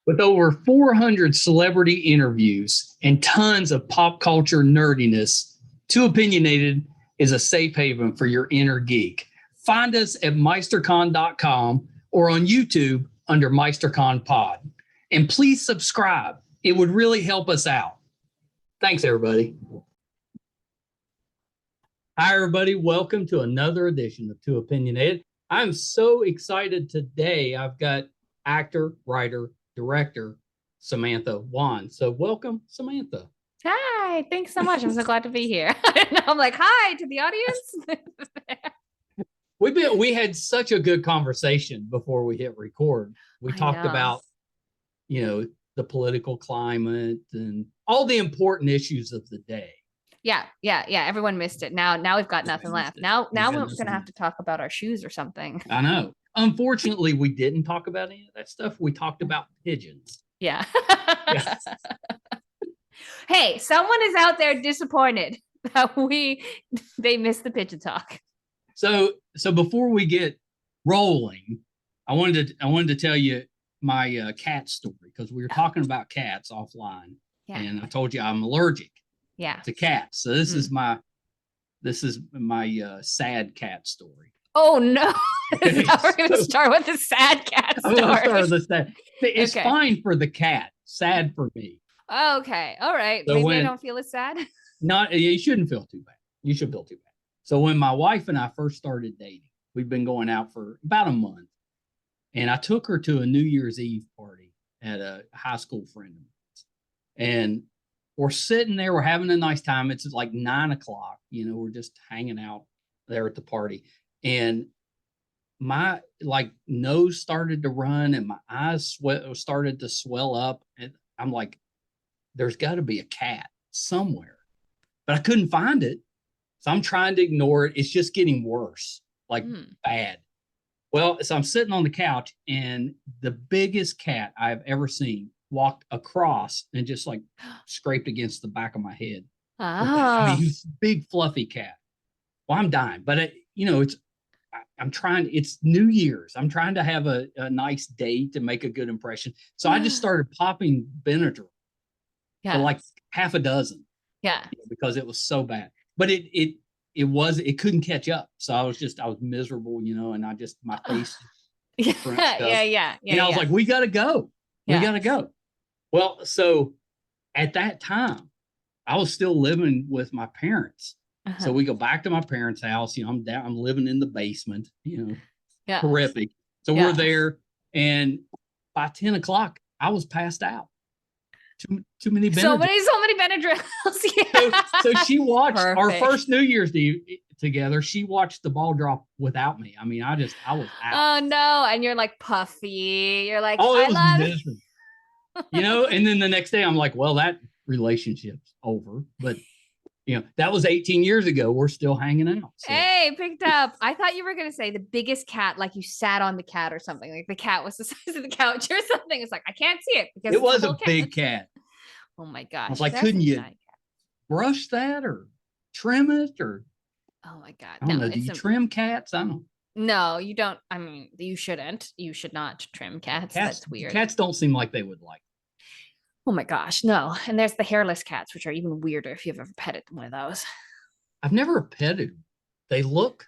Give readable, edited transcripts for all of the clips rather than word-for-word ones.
With over 400 celebrity interviews and tons of pop culture nerdiness, Too Opinionated is a safe haven for your inner geek. Find us at meistercon.com or on YouTube under MeisterCon Pod. And please subscribe. It would really help us out. Thanks, everybody. Hi, everybody. Welcome to another edition of Too Opinionated. I'm so excited today. I've got actor, writer, director, Samantha Wan. So welcome, Samantha. Hi, thanks so much. I'm so glad to be here. I'm like, hi to the audience. We had such a good conversation before we hit record. We talked about, the political climate and all the important issues of the day. Yeah. Everyone missed it. Now we've got nothing left. Now we're gonna have to talk about our shoes or something. I know. Unfortunately, we didn't talk about any of that stuff. We talked about pigeons. Yeah. Hey, someone is out there disappointed that they missed the pigeon talk. So before we get rolling, I wanted to tell you my cat story, because we were talking about cats offline, and I told you I'm allergic to cats. So this is my sad cat story. Oh no! Okay, we're going to start with the sad cat story. It's fine for the cat, sad for me. Okay, all right. So maybe I don't feel as sad. You shouldn't feel too bad. You should feel too bad. So when my wife and I first started dating, we've been going out for about a month, and I took her to a New Year's Eve party at a high school friend of mine's, and we're sitting there, we're having a nice time. It's like 9:00, we're just hanging out there at the party, and my nose started to run and my eyes started to swell up, and I'm like, there's got to be a cat somewhere, but I couldn't find it. So I'm trying to ignore it. It's just getting worse, bad. Well, so I'm sitting on the couch, and the biggest cat I've ever seen walked across and just scraped against the back of my head. Oh. He's a big fluffy cat. Well, I'm dying, but I'm trying. It's New Year's. I'm trying to have a nice date to make a good impression. So I just started popping Benadryl for half a dozen. Yeah, because it was so bad. But it couldn't catch up. So I was miserable, and my face. Yeah. And I was like, we got to go. We got to go. Well, so at that time, I was still living with my parents. So we go back to my parents' house. I'm living in the basement, horrific. So we're there. And by 10:00, I was passed out. Too many Benadryl. So many Benadryls. So she watched our first New Year's Eve together. She watched the ball drop without me. I mean, I was out. Oh no! And you're like puffy. You're like, I love it. And then the next day, I'm like, well, that relationship's over. But that was 18 years ago. We're still hanging out. So. Hey, picked up. I thought you were going to say the biggest cat, like you sat on the cat or something. Like the cat was the size of the couch or something. It's like, I can't see it because it was a big cat. Oh my gosh. I was like, couldn't you brush that or trim it or? Oh my God. I don't know. Do you trim cats? I don't. No, you don't. I mean, you shouldn't. You should not trim cats. That's weird. Cats don't seem like they would like. Oh my gosh, no. And there's the hairless cats, which are even weirder if you've ever petted one of those. I've never petted them. They look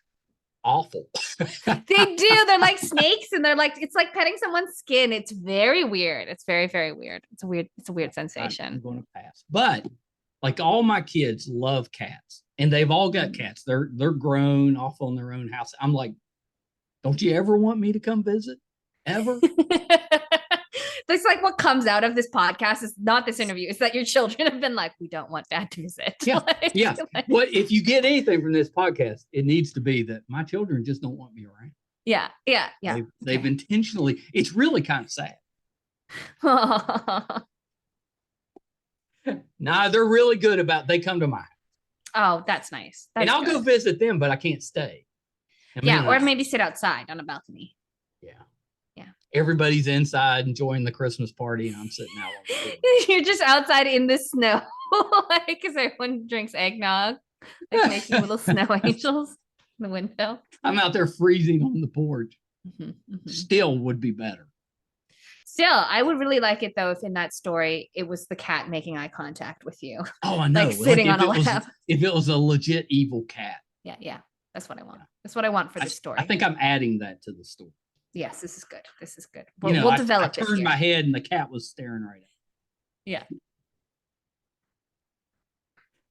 awful. They do. They're like snakes, and it's like petting someone's skin. It's very weird. It's very, very weird. It's a weird sensation. I'm going to pass. But all my kids love cats, and they've all got cats. They're grown off on their own house. I'm like, don't you ever want me to come visit? Ever? That's like what comes out of this podcast is not this interview. It's that your children have been like, we don't want dad to visit. Yeah. What if you get anything from this podcast, it needs to be that my children just don't want me around. Yeah. They've intentionally, it's really kind of sad. Nah, they're really good they come to my house. Oh, that's nice. And I'll go visit them, but I can't stay. Or maybe sit outside on a balcony. Yeah. Everybody's inside enjoying the Christmas party, and I'm sitting out on the floor. You're just outside in the snow, because everyone drinks eggnog, making little snow angels in the window. I'm out there freezing on the porch. Still would be better. Still, I would really like it though if in that story it was the cat making eye contact with you. Oh, I know. Like sitting on a lap. If it was a legit evil cat. Yeah. That's what I want. That's what I want for this story. I think I'm adding that to the story. Yes, this is good. This is good. We'll develop I turned my head and the cat was staring right at me. Yeah.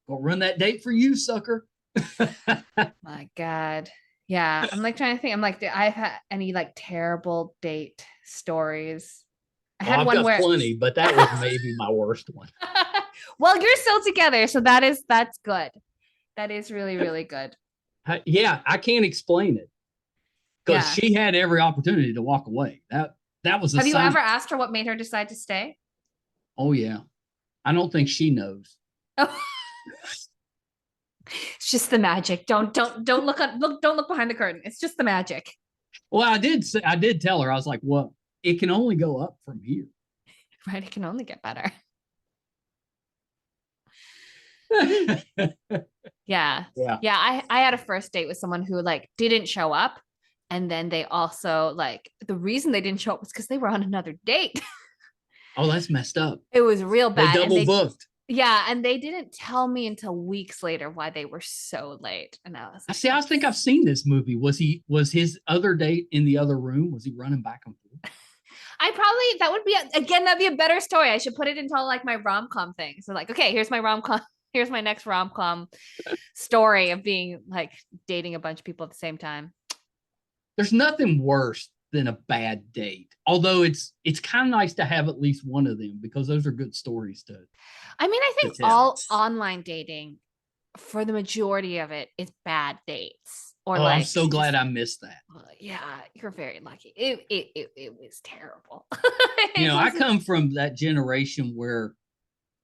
Gonna run that date for you, sucker. My God. Yeah. I'm like trying to think. I'm like, did I have any like terrible date stories? I had one where plenty, but that was maybe my worst one. Well, you're still together, so that's good. That is really, really good. Yeah, I can't explain it because she had every opportunity to walk away. That was. Have you ever asked her what made her decide to stay? Oh yeah, I don't think she knows. Oh. It's just the magic. Don't look behind the curtain. It's just the magic. Well, I did tell her, I was like, well, it can only go up from here. Right, it can only get better. Yeah. I had a first date with someone who like didn't show up, and then they also like the reason they didn't show up was because they were on another date. Oh, that's messed up. It was real bad. They double booked. Yeah, and they didn't tell me until weeks later why they were so late. And I was like, I think I've seen this movie. Was his other date in the other room? Was he running back and forth? That'd be a better story. I should put it into like my rom-com thing. So like, okay, here's my rom-com. Here's my next rom-com story of being like dating a bunch of people at the same time. There's nothing worse than a bad date. Although it's kind of nice to have at least one of them because those are good stories to. I mean, I think all online dating, for the majority of it, is bad dates. Or I'm so glad I missed that. Yeah, you're very lucky. It was terrible. I come from that generation where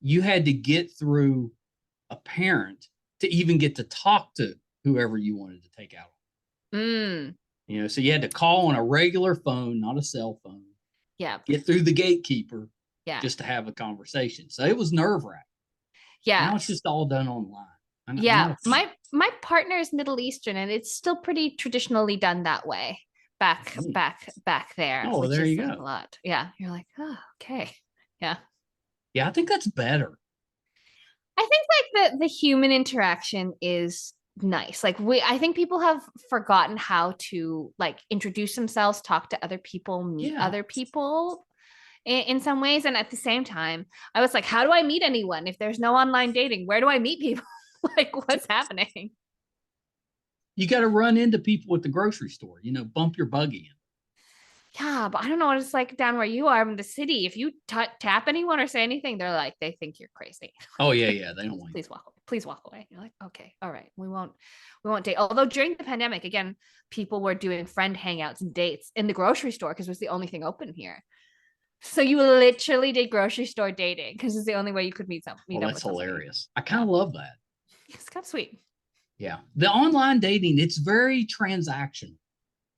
you had to get through a parent to even get to talk to whoever you wanted to take out. So you had to call on a regular phone, not a cell phone. Yeah. Get through the gatekeeper. Yeah. Just to have a conversation. So it was nerve-wracking. Yeah. Now it's just all done online. My partner is Middle Eastern, and it's still pretty traditionally done that way. Back there. Oh, there you go. A lot. Yeah. You're like, oh, okay. Yeah. Yeah, I think that's better. I think like the human interaction is nice. Like I think people have forgotten how to like introduce themselves, talk to other people, meet other people in some ways. And at the same time, I was like, how do I meet anyone if there's no online dating? Where do I meet people? Like, what's happening? You got to run into people at the grocery store, bump your buggy in. Yeah, but I don't know what it's like down where you are in the city. If you tap anyone or say anything, they're like, they think you're crazy. Oh yeah, they don't want you. Please walk away. You're like, okay, all right, we won't date. Although during the pandemic, again, people were doing friend hangouts and dates in the grocery store because it was the only thing open here. So you literally did grocery store dating because it's the only way you could meet up. That's hilarious. I kind of love that. It's kind of sweet. Yeah, the online dating, it's very transactional.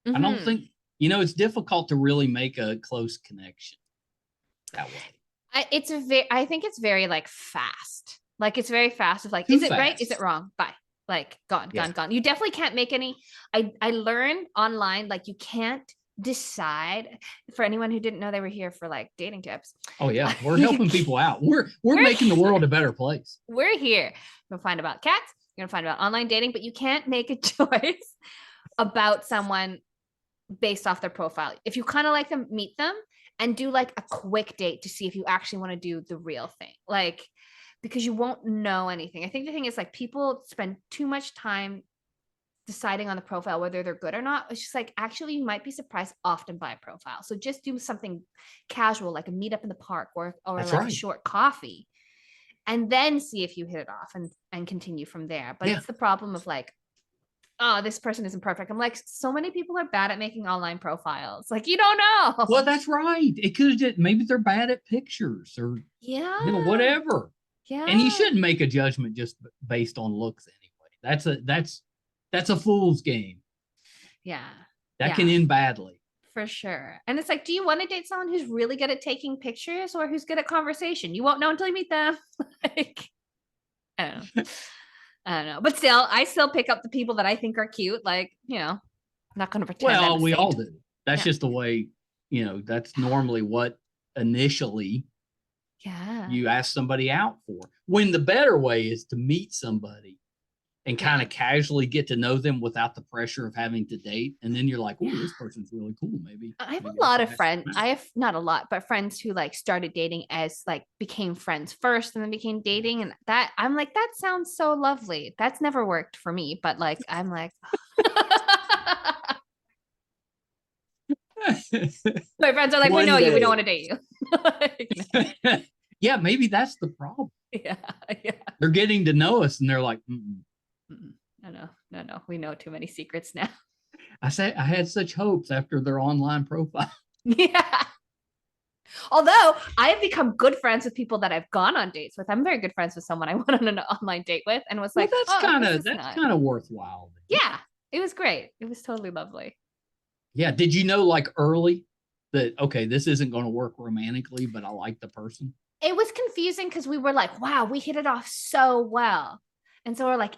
I don't think. It's difficult to really make a close connection that way. I think it's very like fast. Like it's very fast. Of like, Too is it fast. right? Is it wrong? Bye. Like gone. You definitely can't make any. I learned online, like you can't decide. For anyone who didn't know they were here for like dating tips. Oh yeah, we're helping people out. We're making the world a better place. We're here. You're gonna find about cats. You're gonna find about online dating, but you can't make a choice about someone based off their profile. If you kind of like them, meet them and do like a quick date to see if you actually want to do the real thing. Like, because you won't know anything. I think the thing is like people spend too much time deciding on the profile, whether they're good or not. It's just like, actually, you might be surprised often by a profile. So just do something casual, like a meetup in the park or like a short coffee, and then see if you hit it off and continue from there. But it's the problem of like, oh, this person isn't perfect. I'm like, so many people are bad at making online profiles. Like, you don't know. Well, that's right. It could have just, maybe they're bad at pictures or whatever. Yeah. And you shouldn't make a judgment just based on looks anyway. That's a fool's game. Yeah. That can end badly. For sure. And it's like, do you want to date someone who's really good at taking pictures or who's good at conversation? You won't know until you meet them. Like, I don't know. But still, I still pick up the people that I think are cute. Like, I'm not going to pretend. Well, we all do. That's just the way, that's normally what initially Yeah. you ask somebody out for. When the better way is to meet somebody and kind of casually get to know them without the pressure of having to date. And then you're like, oh, this person's really cool. Maybe I have maybe a lot should of ask friends. them out. I have not a lot, but friends who like started dating as like became friends first and then became dating. And that I'm like, that sounds so lovely. That's never worked for me, but like, I'm like, my friends are like, we One know you. We don't day. want to date you. Like, Yeah, maybe that's the problem. yeah. Yeah. They're getting to know us and they're like, mm-mm. No. We know too many secrets now. I had such hopes after their online profile. Yeah. Although I have become good friends with people that I've gone on dates with. I'm very good friends with someone I went on an online date with and was like, that's oh, kind of worthwhile. Yeah, it was great. It was totally lovely. Yeah. Did you know like early that, okay, this isn't going to work romantically, but I like the person? It was confusing because we were like, wow, we hit it off so well. And so we're like,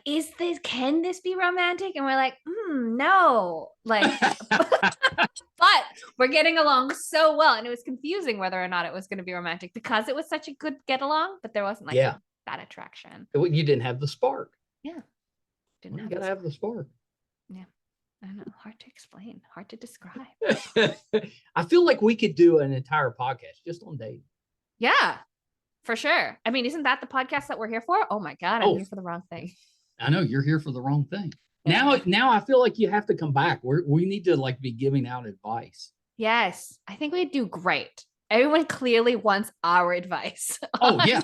can this be romantic? And we're like, no. Like, but we're getting along so well. And it was confusing whether or not it was going to be romantic because it was such a good get along, but there wasn't like that attraction. You didn't have the spark. Yeah. You gotta have the spark. Yeah. I don't know. Hard to explain, hard to describe. I feel like we could do an entire podcast just on dating. Yeah, for sure. I mean, isn't that the podcast that we're here for? Oh my God, I'm here for the wrong thing. I know you're here for the wrong thing. Yeah. Now I feel like you have to come back. We need to like be giving out advice. Yes, I think we do great. Everyone clearly wants our advice. Oh yeah.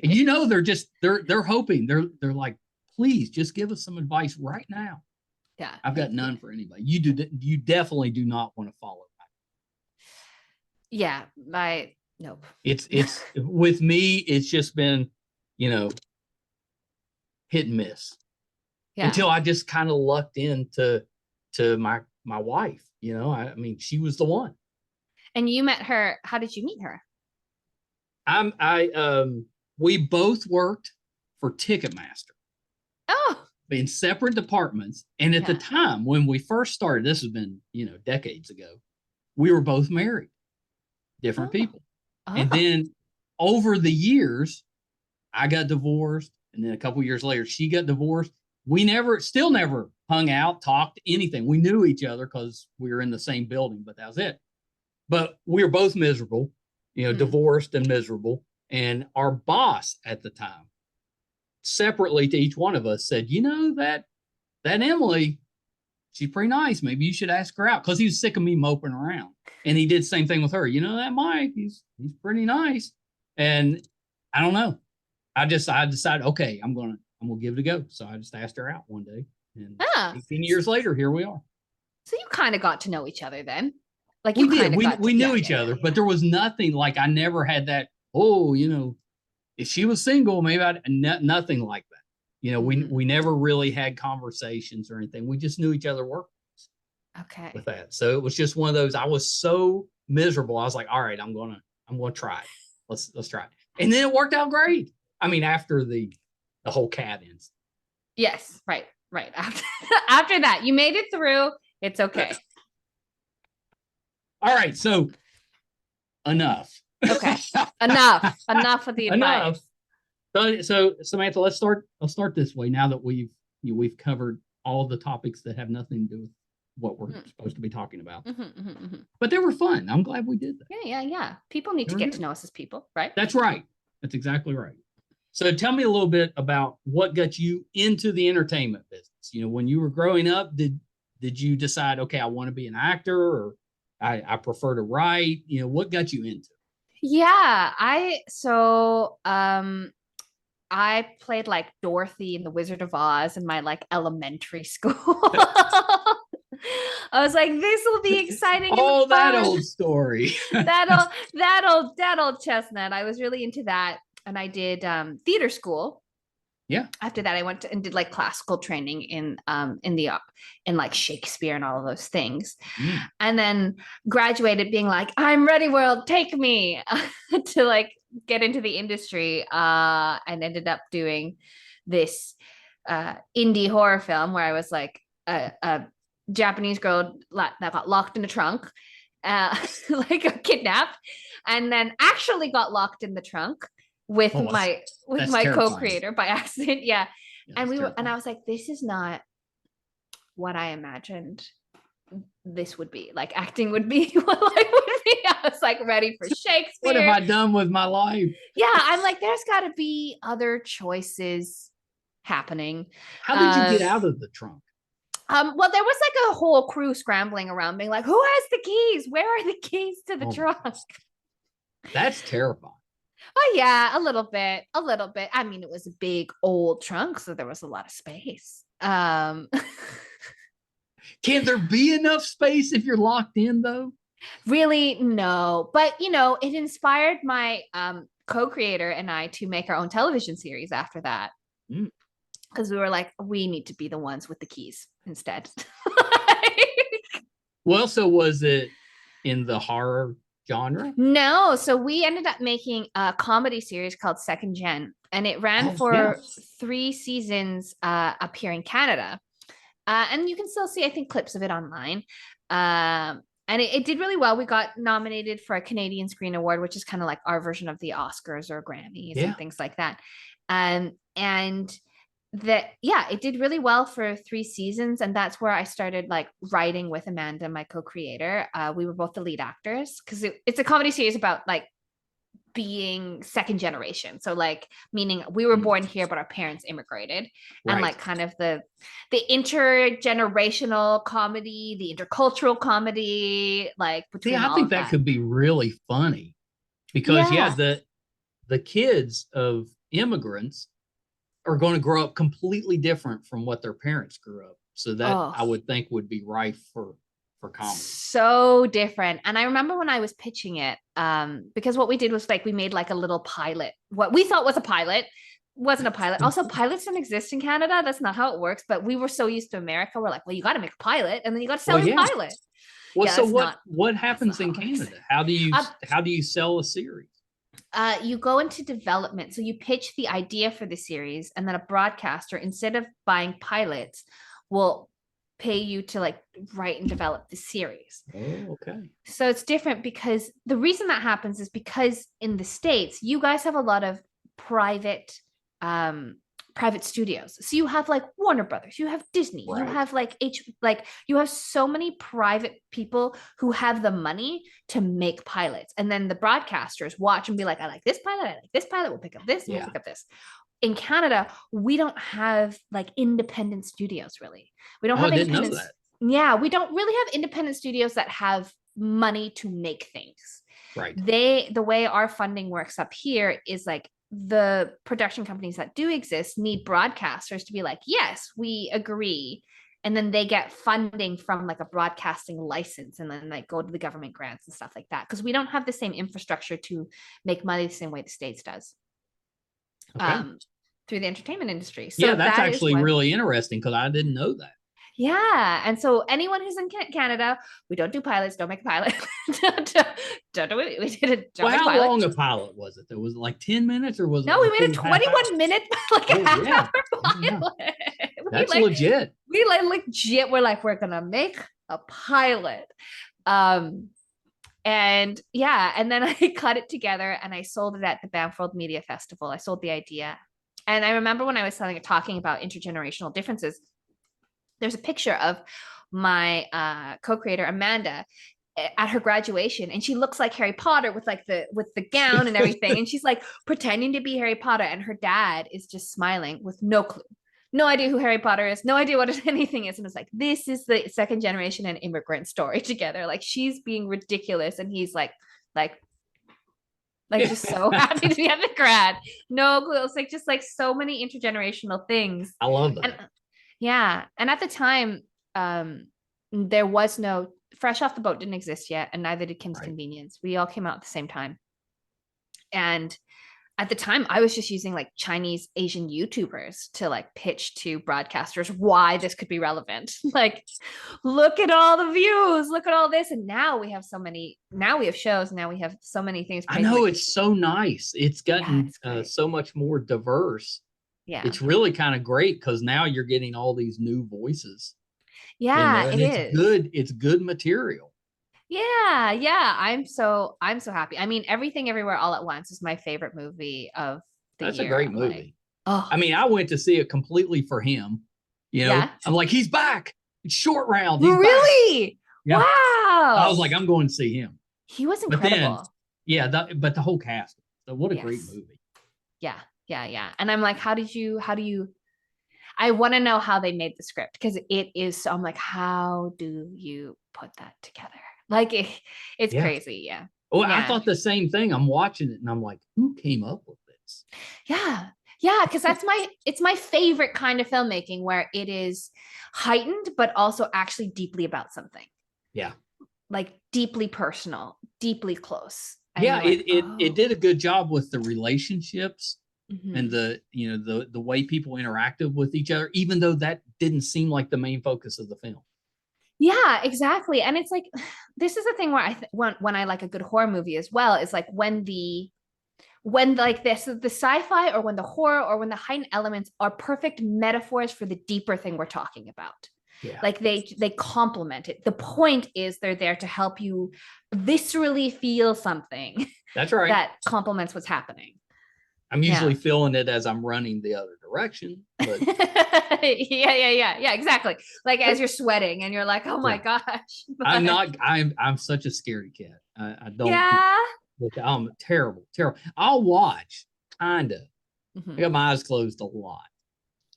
You know, they're hoping. They're like, please just give us some advice right now. Yeah. I've got none for anybody. You definitely do not want to follow that. Yeah, nope. It's with me, it's just been, hit and miss. Yeah. Until I just kind of lucked into my wife. I mean, she was the one. And you met her. How did you meet her? We both worked for Ticketmaster. Oh. In separate departments. And at the time when we first started, this has been, decades ago, we were both married, different people. Oh. And then over the years, I got divorced. And then a couple years later, she got divorced. We still never hung out, talked, anything. We knew each other because we were in the same building, but that was it. But we were both miserable, divorced and miserable. And our boss at the time, separately to each one of us, said, that Emily, she's pretty nice. Maybe you should ask her out, because he was sick of me moping around. And he did the same thing with her. That Mike, he's pretty nice. And I don't know. I decided, okay, I'm gonna give it a go. So I just asked her out one day, and 18 years later, here we are. So you kind of got to know each other then. Like we did. We knew each other, but there was nothing like, I never had that. Oh, if she was single, maybe nothing like that. We never really had conversations or anything. We just knew each other worked. Okay. With that, so it was just one of those. I was so miserable. I was like, all right, I'm gonna try it. Let's try it, and then it worked out great. I mean, after the whole cat incident. Yes, right. After that, you made it through. It's okay. All right, so enough. Okay, enough of the advice. So Samantha, let's start this way. Now that we've covered all the topics that have nothing to do with what we're supposed to be talking about, but they were fun. I'm glad we did that. Yeah. People need to get to know us as people, right? That's right. That's exactly right. So tell me a little bit about what got you into the entertainment business. When you were growing up, did you decide, okay, I want to be an actor, or I prefer to write? What got you into it? Yeah, I played like Dorothy in The Wizard of Oz in my like elementary school. I was like, this will be exciting. Oh, that old story. that old chestnut. I was really into that. And I did theater school. Yeah. After that, I went and did like classical training in like Shakespeare and all of those things. And then graduated being like, I'm ready, world, take me, to like get into the industry, and ended up doing this indie horror film where I was like a Japanese girl that got locked in a trunk, like kidnapped, and then actually got locked in the trunk with Oh, my that's terrifying. co-creator by accident. Yeah. Yeah, And that's and I terrifying. was like, this is not what I imagined this would be. Like acting would be what life would be. I was like ready for Shakespeare. What have I done with my life? Yeah, I'm like, there's got to be other choices happening. How did you get out of the trunk? Well, there was like a whole crew scrambling around being like, who has the keys? Where are the keys to the trunk? That's terrifying. Oh yeah, a little bit. I mean, it was a big old trunk, so there was a lot of space. Can't there be enough space if you're locked in though? Really, no. But it inspired my co-creator and I to make our own television series after that. Because we were like, we need to be the ones with the keys instead. Well, so was it in the horror genre? No, so we ended up making a comedy series called Second Gen, and it ran for 3 seasons up here in Canada. And you can still see, I think, clips of it online. And it did really well. We got nominated for a Canadian Screen Award, which is kind of like our version of the Oscars or Grammys and things like that. And it did really well for 3 seasons, and that's where I started like writing with Amanda, my co-creator. We were both the lead actors because it's a comedy series about like being second generation, so like meaning we were born here but our parents immigrated, and like kind of the intergenerational comedy, the intercultural comedy, like between I think that could be really funny because the kids of immigrants are going to grow up completely different from what their parents grew up. So that I would think would be rife for comedy. So different. And I remember when I was pitching it, because what we did was like we made like a little pilot. What we thought was a pilot wasn't a pilot. Also, pilots don't exist in Canada. That's not how it works. But we were so used to America. We're like, well, you got to make a pilot, and then you got to sell your pilot. Well, so what happens in Canada? How do you sell a series? You go into development. So you pitch the idea for the series, and then a broadcaster, instead of buying pilots, will pay you to like write and develop the series. Oh, okay. So it's different because the reason that happens is because in the States, you guys have a lot of private studios. So you have like Warner Brothers, you have Disney, you have like you have so many private people who have the money to make pilots. And then the broadcasters watch and be like, I like this pilot, I like this pilot, we'll pick up this, we'll pick up this. In Canada, we don't have like independent studios really. We don't have independent. Yeah, we don't really have independent studios that have money to make things. Right. The way our funding works up here is like the production companies that do exist need broadcasters to be like, yes, we agree. And then they get funding from like a broadcasting license, and then like go to the government grants and stuff like that. Because we don't have the same infrastructure to make money the same way the States does. Through the entertainment industry. So that's actually really interesting because I didn't know that. Yeah. And so anyone who's in Canada, we don't do pilots, don't make a pilot. don't do it. We did it. Well, how long a pilot was it? There was like 10 minutes or was it? No, we made a 21-minute, like a half-hour pilot. That's legit. We legit were like, we're going to make a pilot. And then I cut it together and I sold it at the Banff Media Festival. I sold the idea. And I remember when I was talking about intergenerational differences, there's a picture of my co-creator Amanda at her graduation, and she looks like Harry Potter with the gown and everything, and she's like pretending to be Harry Potter, and her dad is just smiling with no clue, no idea who Harry Potter is, no idea what anything is, and it's like, this is the second generation and immigrant story together. Like she's being ridiculous, and he's like just so happy to be at the grad. No clue. It's like just like so many intergenerational things. I love that. And at the time, there was no Fresh Off the Boat didn't exist yet, and neither did Kim's Convenience. We all came out at the same time. And at the time, I was just using like Chinese Asian YouTubers to like pitch to broadcasters why this could be relevant. Like, look at all the views, look at all this. And now we have now we have shows, now we have so many things. I know, it's so nice. It's gotten so much more diverse. Yeah. It's really kind of great because now you're getting all these new voices. Yeah, and it's good material. Yeah. I'm so happy. I mean, Everything Everywhere All at Once is my favorite movie of the That's a year. great Like, movie. oh I mean, I went to see it completely for him. You know, yeah. I'm like, he's back. It's short round. He's back. Really? Yeah. I Wow. was like, I'm going to see him. He was But then, incredible. yeah, but the whole cast. So what a great Yes. movie. Yeah. And I'm like, how do you I want to know how they made the script because it is so I'm like, how do you put that together? Like it's Yeah. crazy. Yeah. Oh, I Yeah. thought the same thing. I'm watching it and I'm like, who came up with this? Yeah. Because it's my favorite kind of filmmaking where it is heightened, but also actually deeply about something. Yeah. Like deeply personal, deeply close. And Yeah, you're like, it did a good job with the relationships and mhm. the way people interacted with each other, even though that didn't seem like the main focus of the film. Yeah, exactly. And it's like this is the thing where when I like a good horror movie as well is like when like this the sci-fi or when the horror or when the heightened elements are perfect metaphors for the deeper thing we're talking about. Yeah, Like they complement it. The point is they're there to help you viscerally feel something that's right. that complements what's happening. I'm Yeah. usually feeling it as I'm running the other direction, but Yeah, exactly. Like as you're sweating and you're like, oh my yeah, gosh. I'm But not. I'm such a scaredy cat. I don't. yeah. I'm terrible, terrible. I'll watch, kind of. I Mhm. got my eyes closed a lot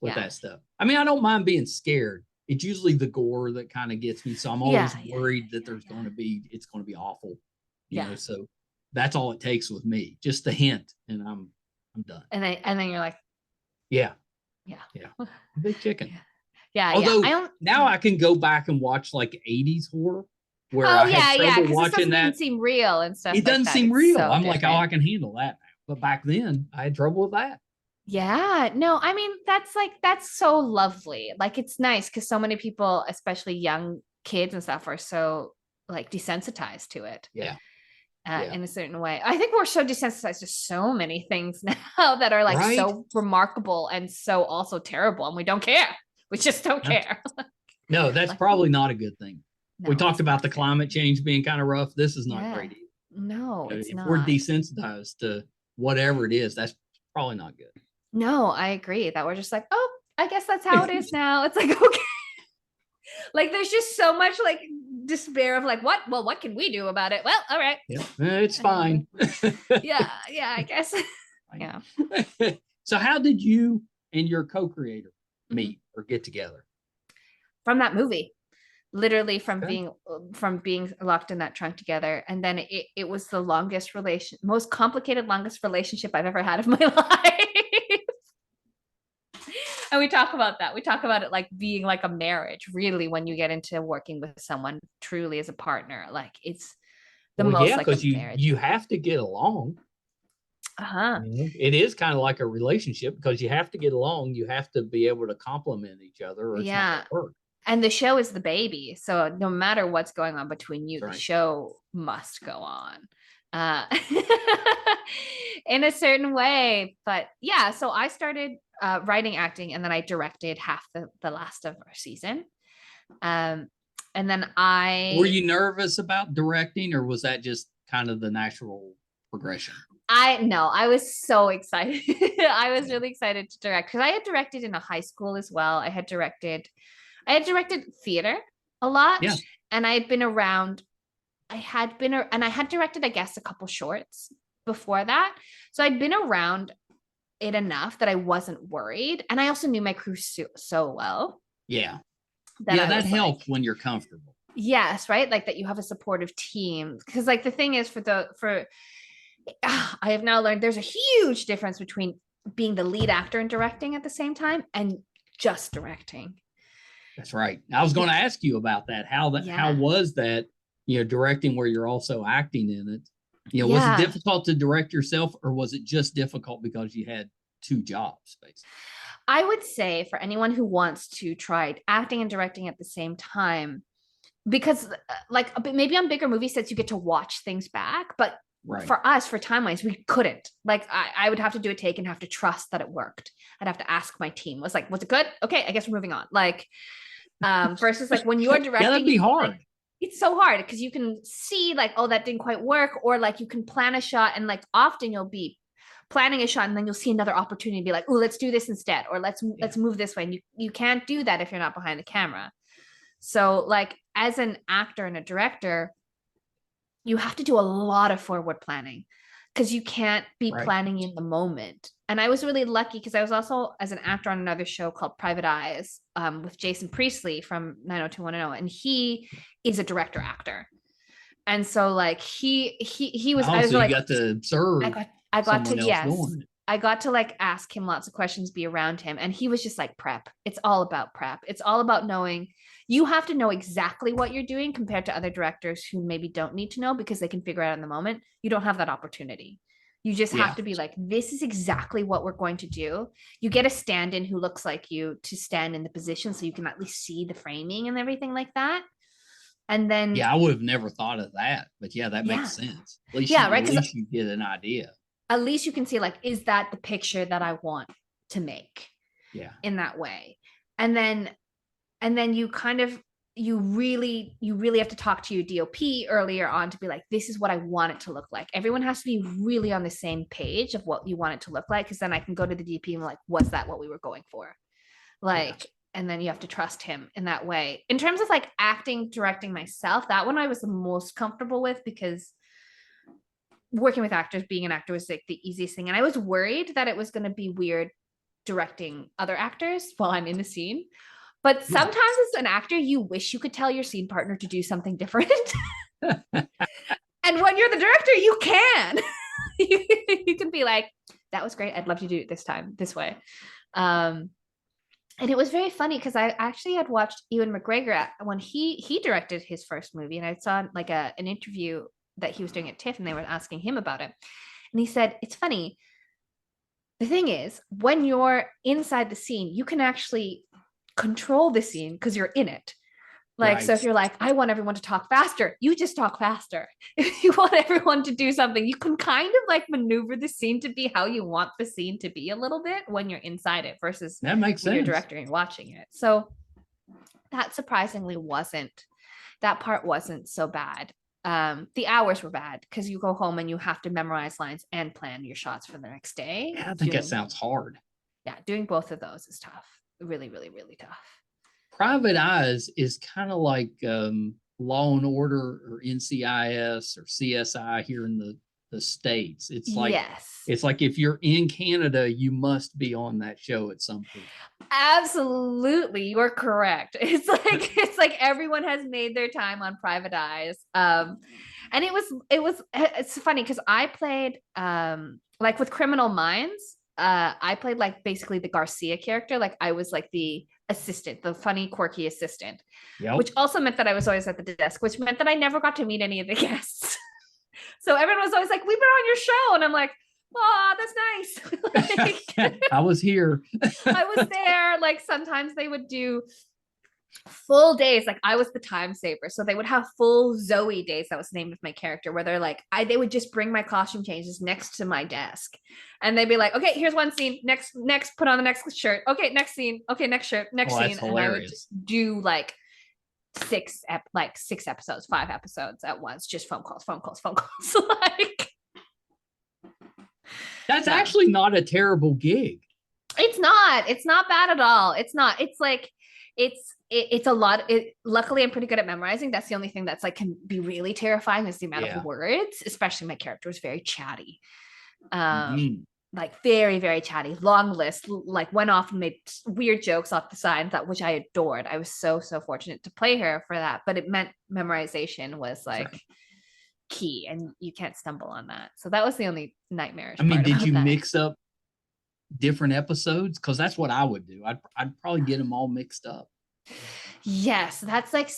with Yeah. that stuff. I mean, I don't mind being scared. It's usually the gore that kind of gets me. So I'm always worried that it's going to be awful, you Yeah. know. So that's all it takes with me, just a hint, and I'm done. And then you're like, Yeah, yeah. yeah, big chicken. Yeah. Although I don't now I can go back and watch like 80s horror where Oh I had yeah, trouble because this watching doesn't even that. seem real and stuff It like doesn't that. seem It's real. so I'm like, oh, different. I can handle that now. But back then, I had trouble with that. Yeah, no, I mean that's so lovely. Like it's nice because so many people, especially young kids and stuff, are so like desensitized to it Yeah, yeah, in a certain way. I think we're so desensitized to so many things now that are like right. so remarkable and so also terrible, and we don't care. We just don't care. No, that's Like, probably not a good thing. We no, talked it's about not the good. climate change being kind of rough. This is not Yeah, great either. no, You know, it's if we're not. desensitized to whatever it is, that's probably not good. No, I agree that we're just like, oh, I guess that's how it is now. It's like, okay. Like there's just so much like despair of like, what? Well, what can we do about it? Well, all right. Yeah, it's Anyway. fine. Yeah, I guess. Yeah. So, how did you and your co-creator Mhm. meet or get together? From that movie. Literally Okay. from being locked in that trunk together. And then it was the most complicated, longest relationship I've ever had of my life. And we talk about that. We talk about it like being like a marriage, really, when you get into working with someone truly as a partner. Like it's the Well, most yeah, like a because marriage. you have to get along. Uh-huh. You know, it is kind of like a relationship because you have to get along. You have to be able to complement each other, or it's not going Yeah. to work. And the show is the baby. So no matter what's going on between you, That's the right. show must go on. Uh in a certain way. But yeah, so I started writing acting and then I directed half the last of our season. Um and then Were you nervous about directing, or was that just kind of the natural progression? I know I was so excited. I was Yeah. really excited to direct because I had directed in a high school as well. I had directed theater a lot, Yeah. and I had been around. And I had directed, I guess, a couple shorts before that. So I'd been around it enough that I wasn't worried, and I also knew my crew so well Yeah. that Yeah. I That was like, helps when you're comfortable. yes, right, like that you have a supportive team. Because like the thing is, I have now learned there's a huge difference between being the lead actor and directing at the same time and just directing. That's right. I was going to ask you about that. How Yeah. was that, directing where you're also acting in it? Was it Yeah. difficult to direct yourself, or was it just difficult because you had two jobs, basically? I would say for anyone who wants to try acting and directing at the same time, because like maybe on bigger movie sets, you get to watch things back. But Right. for us, for timelines, we couldn't. Like I would have to do a take and have to trust that it worked. I'd have to ask my team, was like, was it good? Okay, I guess we're moving on. Like, versus like when you're Yeah, that'd directing, be hard. it's so hard because you can see like, oh, that didn't quite work, or like you can plan a shot and like often you'll be planning a shot and then you'll see another opportunity to be like, oh, let's do this instead, or let's move this way. And you can't do that if you're not behind the camera. So like as an actor and a director, you have to do a lot of forward planning because you can't be planning in the moment. And I was really lucky because I was also as an actor on another show called Private Eyes with Jason Priestley from 90210, and he is a director actor. And so like he was, I was so like, you got to observe. I got to, yes, doing it. I got to like ask him lots of questions, be around him. And he was just like, prep. It's all about prep. It's all about knowing, you have to know exactly what you're doing compared to other directors who maybe don't need to know because they can figure it out in the moment. You don't have that opportunity. You just have to be like, this is exactly what we're going to do. You get a stand-in who looks like you to stand in the position so you can at least see the framing and everything like that. And then I would have never thought of that, but that makes sense. At least right, at least you get an idea. At least you can see like, is that the picture that I want to make? In that way. And then you kind of, you really have to talk to your DOP earlier on to be like, this is what I want it to look like. Everyone has to be really on the same page of what you want it to look like, because then I can go to the DP and be like, was that what we were going for? Like, and then you have to trust him in that way. In terms of like acting, directing myself, that one I was the most comfortable with because working with actors, being an actor was like the easiest thing. And I was worried that it was going to be weird directing other actors while I'm in the scene. But sometimes as an actor, you wish you could tell your scene partner to do something different. And when you're the director, you can. You can be like, that was great. I'd love to do it this time, this way. And it was very funny because I actually had watched Ewan McGregor when he directed his first movie. And I saw like an interview that he was doing at TIFF and they were asking him about it. And he said, it's funny. The thing is, when you're inside the scene, you can actually control the scene because you're in it. Like, so if you're like, I want everyone to talk faster, you just talk faster. If you want everyone to do something, you can kind of like maneuver the scene to be how you want the scene to be a little bit when you're inside it versus that makes sense. You're directing and watching it. So that surprisingly that part wasn't so bad. The hours were bad because you go home and you have to memorize lines and plan your shots for the next day. I think that sounds hard. Yeah, doing both of those is tough. Really, really, really tough. Private Eyes is kind of like Law and Order or NCIS or CSI here in the States. It's like, it's like if you're in Canada, you must be on that show at some point. Absolutely, you're correct. It's like everyone has made their time on Private Eyes. And it's funny because I played like with Criminal Minds. I played like basically the Garcia character. Like I was like the assistant, the funny, quirky assistant, which also meant that I was always at the desk, which meant that I never got to meet any of the guests. So everyone was always like, we've been on your show. And I'm like, oh, that's nice. Like, I was here. I was there. Like sometimes they would do full days. Like I was the time saver. So they would have full Zoe days. That was the name of my character, where they're like, they would just bring my costume changes next to my desk. And they'd be like, okay, here's one scene. Next, put on the next shirt. Okay, next scene. Okay, next shirt, next scene. And I would just do like 6 episodes, 5 episodes at once, just phone calls. Like that's actually not a terrible gig. It's not bad at all. It's like it's a lot. Luckily I'm pretty good at memorizing. That's the only thing that's like can be really terrifying is the amount of words, especially my character was very chatty. Like very, very chatty, long list, like went off and made weird jokes off the side, which I adored. I was so fortunate to play her for that, but it meant memorization was like key and you can't stumble on that. So that was the only nightmarish part. Did you mix up different episodes? Because that's what I would do. I'd probably get them all mixed up. Yes, that's like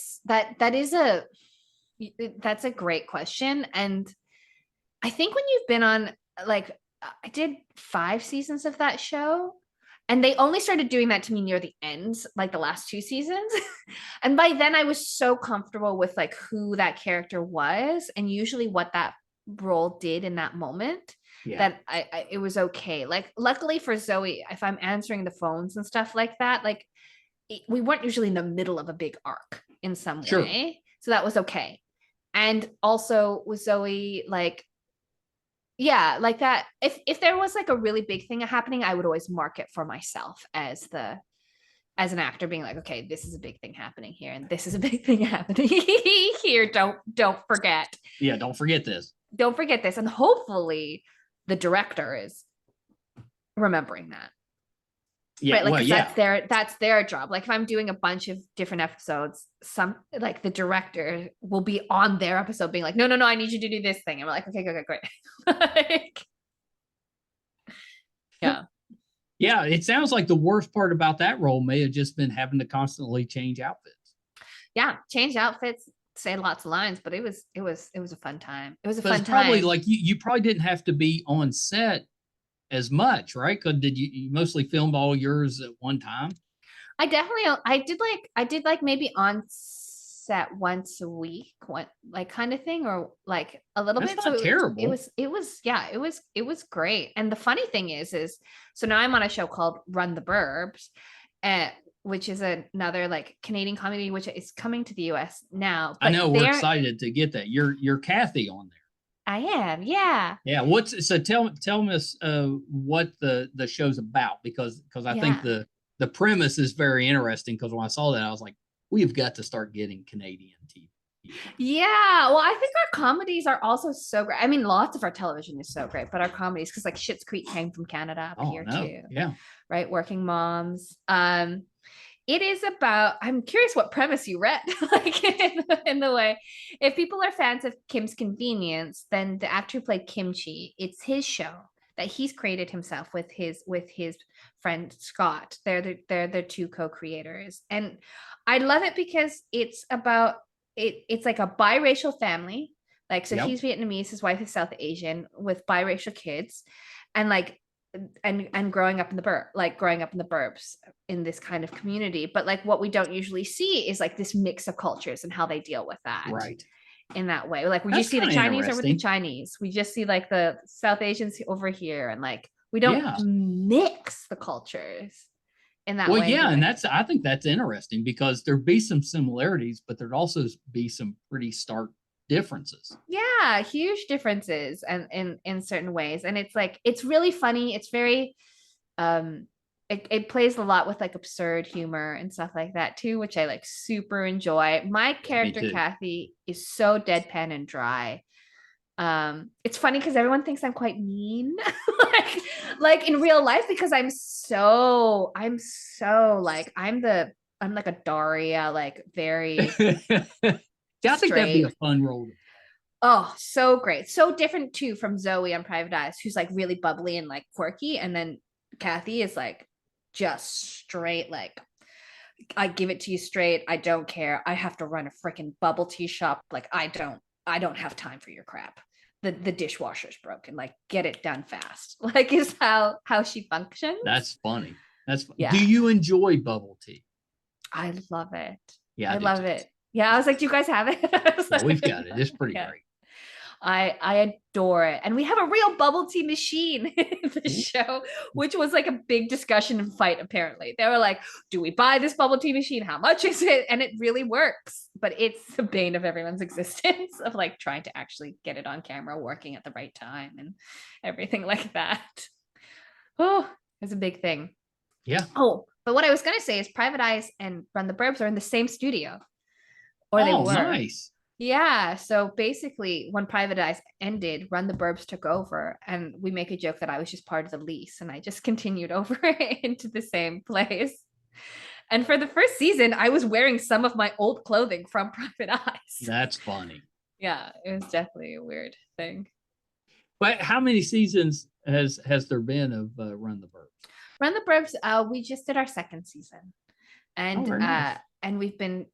that's a great question. And I think when you've been on, like, I did 5 seasons of that show, and they only started doing that to me near the end, like the last 2 seasons. And by then I was so comfortable with like who that character was and usually what that role did in that moment that it was okay. Like luckily for Zoe, if I'm answering the phones and stuff like that, like we weren't usually in the middle of a big arc in some way. So that was okay. And also with Zoe, like, yeah, like that. If there was like a really big thing happening, I would always mark it for myself as an actor, being like, okay, this is a big thing happening here, and this is a big thing happening here. Don't forget. Yeah, don't forget this. Don't forget this. And hopefully the director is remembering that. Yeah, right, like well, yeah. that's their job. Like if I'm doing a bunch of different episodes, some like the director will be on their episode being like, no, I need you to do this thing, and we're like, okay, great. Like, yeah. Yeah, it sounds like the worst part about that role may have just been having to constantly change outfits. Yeah, change outfits, say lots of lines, but it was a fun time. It was a But fun it's probably time. like you probably didn't have to be on set as much, right? Because did you mostly filmed all yours at one time? I did like maybe on set once a week, like kind of thing, or like a little That's bit. not terrible. It was great. And the funny thing is so now I'm on a show called Run the Burbs, which is another like Canadian comedy, which is coming to the US now. I know we're excited to get that. You're Kathy on there. I am, yeah. Yeah. Tell us what the show's about, because I think the premise is very interesting, because when I saw that, I was like, we've got to start getting Canadian TV. Yeah, well, I think our comedies are also so great. I mean, lots of our television is so great, but our comedies, because like Schitt's Creek came from Canada up here too. Yeah. Right, Working Moms. It is about, I'm curious what premise you read, like in the way. If people are fans of Kim's Convenience, then the actor who played Kimchi, it's his show that he's created himself with his friend Scott. They're the two co-creators. And I love it because it's about it's like a biracial family. Like, so he's Vietnamese, his wife is South Asian, with biracial kids, and like and growing up in the burbs in this kind of community. But like what we don't usually see is like this mix of cultures and how they deal with that. Right. In that way. Like we just see the Chinese over the Chinese. We just see like the South Asians over here, and like we don't mix the cultures in that way. Well, yeah, and I think that's interesting, because there'd be some similarities, but there'd also be some pretty stark differences. Yeah, huge differences, and in certain ways. And it's like, it's really funny. It's very it plays a lot with like absurd humor and stuff like that too, which I like super enjoy. My character Kathy is so deadpan and dry. It's funny because everyone thinks I'm quite mean, like in real life, because I'm so like I'm like a Daria, like very I think that'd be a fun role. Oh, so great. So different too from Zoe on Private Eyes, who's like really bubbly and like quirky. And then Kathy is like just straight, like, I give it to you straight. I don't care. I have to run a freaking bubble tea shop. Like, I don't have time for your crap. The dishwasher's broken. Like, get it done fast. Like, is how she functions. That's funny. Do you enjoy bubble tea? I love it. Yeah, I love it. Yeah, I was like, do you guys have it? We've got it. It's pretty great. I adore it. And we have a real bubble tea machine in the show, which was like a big discussion and fight, apparently. They were like, do we buy this bubble tea machine? How much is it? And it really works. But it's the bane of everyone's existence, of like trying to actually get it on camera, working at the right time and everything like that. Oh, it's a big thing. Yeah. Oh, but what I was going to say is Private Eyes and Run the Burbs are in the same studio. Or they were. Nice. Yeah. So basically, when Private Eyes ended, Run the Burbs took over, and we make a joke that I was just part of the lease, and I just continued over into the same place. And for the first season, I was wearing some of my old clothing from Private Eyes. That's funny. Yeah, it was definitely a weird thing. But how many seasons has there been of Run the Burbs? Run the Burbs, we just did our second season, and nice. And we've been.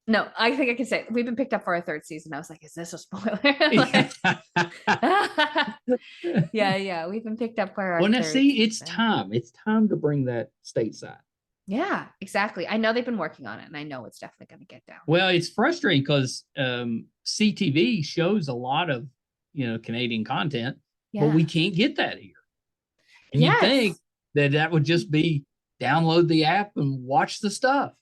No, I think I can say we've been picked up for our third season. I was like, is this a spoiler? Yeah. We've been picked up for our now see, it's time. It's time to bring that stateside. Yeah, exactly. I know they've been working on it, and I know it's definitely going to get down. Well, it's frustrating because CTV shows a lot of, Canadian content, but we can't get that here. And you think that would just be download the app and watch the stuff.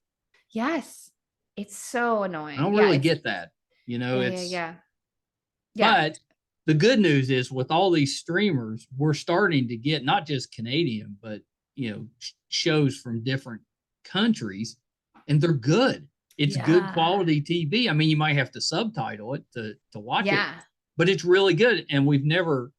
Yes. It's so annoying. I don't really get that. You know, yeah. But the good news is with all these streamers, we're starting to get not just Canadian, but shows from different countries, and they're good. It's good quality TV. I mean, you might have to subtitle it to watch it, but it's really good. And we've never,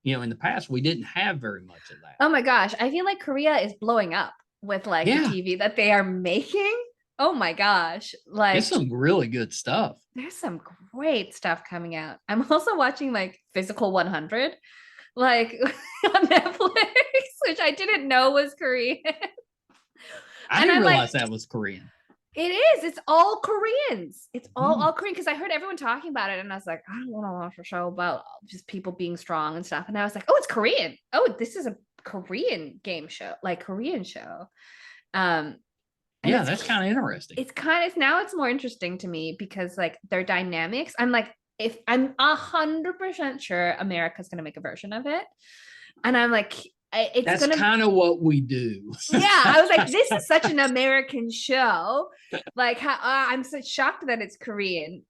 in the past, we didn't have very much of that. Oh my gosh. I feel like Korea is blowing up with like the TV that they are making. Oh my gosh. Like, it's some really good stuff. There's some great stuff coming out. I'm also watching like Physical 100, like on Netflix, which I didn't know was Korean. I didn't realize that was Korean. It is. It's all Koreans. It's all Korean, because I heard everyone talking about it, and I was like, I don't want to watch a show about just people being strong and stuff. And I was like, oh, it's Korean. Oh, this is a Korean game show, like Korean show. Yeah, that's kind of interesting. Now it's more interesting to me because like their dynamics. I'm like, if I'm 100% sure America's going to make a version of it, and I'm like, that's kind of what we do. Yeah, I was like, this is such an American show. Like, I'm so shocked that it's Korean.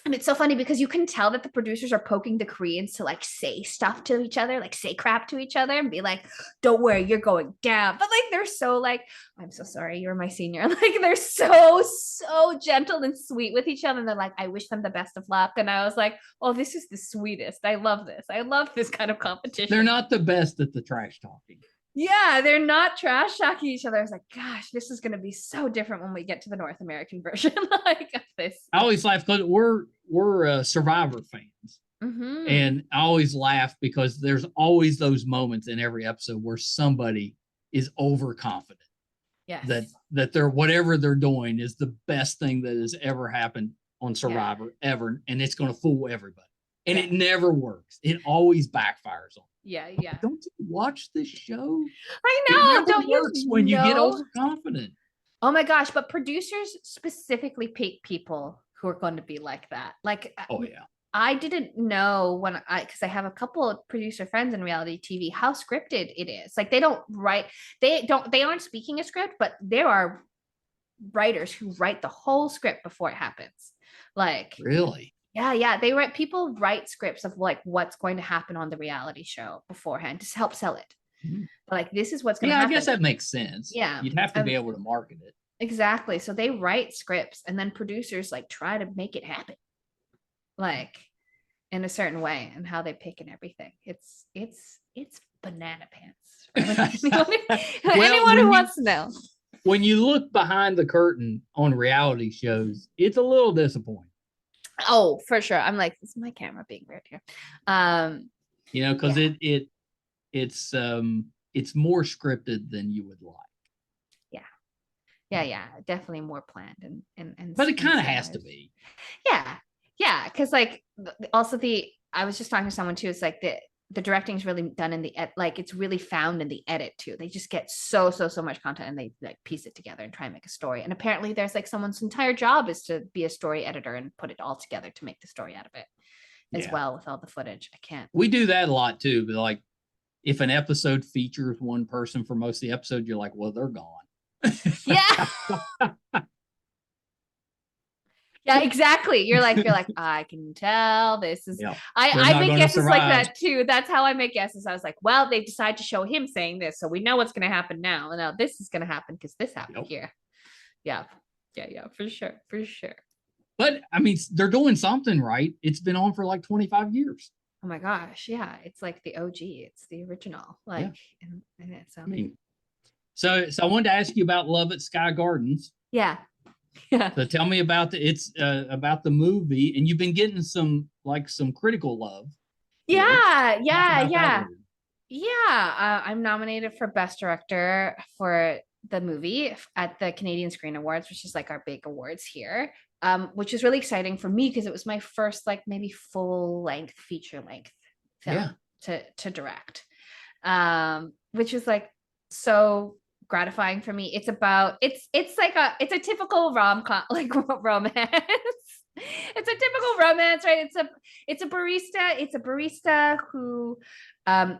And it's so funny because you can tell that the producers are poking the Koreans to like say stuff to each other, like say crap to each other and be like, don't worry, you're going down. But like, they're so like, I'm so sorry, you're my senior. Like, they're so gentle and sweet with each other. And they're like, I wish them the best of luck. And I was like, oh, this is the sweetest. I love this. I love this kind of competition. They're not the best at the trash talking. Yeah, they're not trash talking each other. I was like, gosh, this is going to be so different when we get to the North American version like of this. I always laugh because we're Survivor fans. And I always laugh because there's always those moments in every episode where somebody is overconfident. Yes. That they're whatever they're doing is the best thing that has ever happened on Survivor ever, and it's going to fool everybody. And it never works. It always backfires on them. Yeah. Don't you watch this show? I know. It never works when you get overconfident. Oh my gosh! But producers specifically pick people who are going to be like that. Like, oh yeah. I didn't know because I have a couple of producer friends in reality TV, how scripted it is. Like, they don't write. They aren't speaking a script, but there are writers who write the whole script before it happens. Like, really. Yeah. People write scripts of like what's going to happen on the reality show beforehand to help sell it. But like, this is what's going to happen. I guess that makes sense. Yeah. You'd have to be able to market it. Exactly. So they write scripts and then producers like try to make it happen. Like in a certain way and how they pick and everything. It's banana pants. Anyone who wants to know. When you look behind the curtain on reality shows, it's a little disappointing. Oh, for sure. I'm like, is my camera being weird here? Because it's more scripted than you would like. Yeah, definitely more planned and but it kind of has to be. Yeah, because like also I was just talking to someone too. It's like the directing is really done in the like it's really found in the edit too. They just get so much content and they like piece it together and try and make a story. And apparently there's like someone's entire job is to be a story editor and put it all together to make the story out of it as well with all the footage. I can't. We do that a lot too, but like if an episode features one person for most of the episode, you're like, well, they're gone. Yeah. Yeah, exactly. You're like, I can tell this is. Yeah. I make guesses like that too. That's how I make guesses. I was like, well, they decide to show him saying this, so we know what's going to happen now. And now this is going to happen because this happened here. Yeah, for sure. But I mean, they're doing something right. It's been on for like 25 years. Oh my gosh, yeah, it's like the OG. It's the original. Like, and it's So I wanted to ask you about Love at Sky Gardens. Yeah. So tell me about the movie, and you've been getting some critical love. Yeah. I'm nominated for Best Director for the movie at the Canadian Screen Awards, which is like our big awards here. Which is really exciting for me because it was my first like maybe full length feature length film to direct. Which is like so gratifying for me. It's a typical rom-com, like romance. It's a typical romance, right? It's a barista who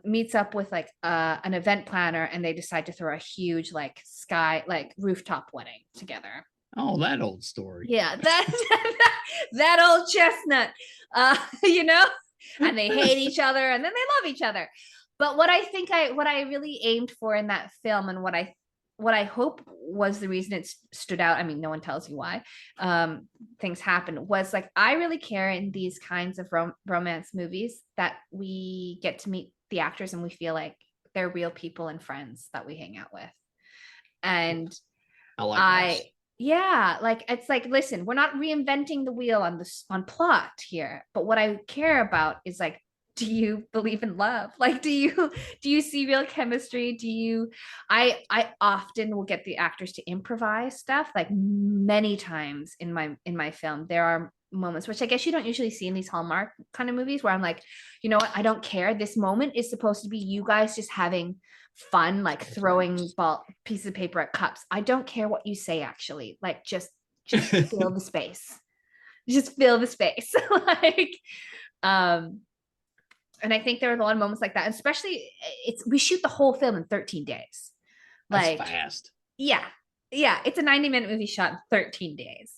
meets up with like an event planner, and they decide to throw a huge like rooftop wedding together. Oh, that old story. Yeah, that old chestnut. You know, and they hate each other and then they love each other. But what I really aimed for in that film, and what I hope was the reason it stood out, I mean, no one tells you why things happen, was like, I really care in these kinds of romance movies that we get to meet the actors and we feel like they're real people and friends that we hang out with. And I like that. yeah, like, it's like, listen, we're not reinventing the wheel on plot here, but what I care about is like, do you believe in love? Like, do you see real chemistry? I often will get the actors to improvise stuff, like many times in my film. There are moments, which I guess you don't usually see in these Hallmark kind of movies, where I'm like, you know what, I don't care. This moment is supposed to be you guys just having fun, like throwing pieces of paper at cups. I don't care what you say, actually. Like, just fill the space. Just fill the space. Like, and I think there are a lot of moments like that, especially we shoot the whole film in 13 days. Like, that's fast. Yeah. It's a 90-minute movie shot in 13 days.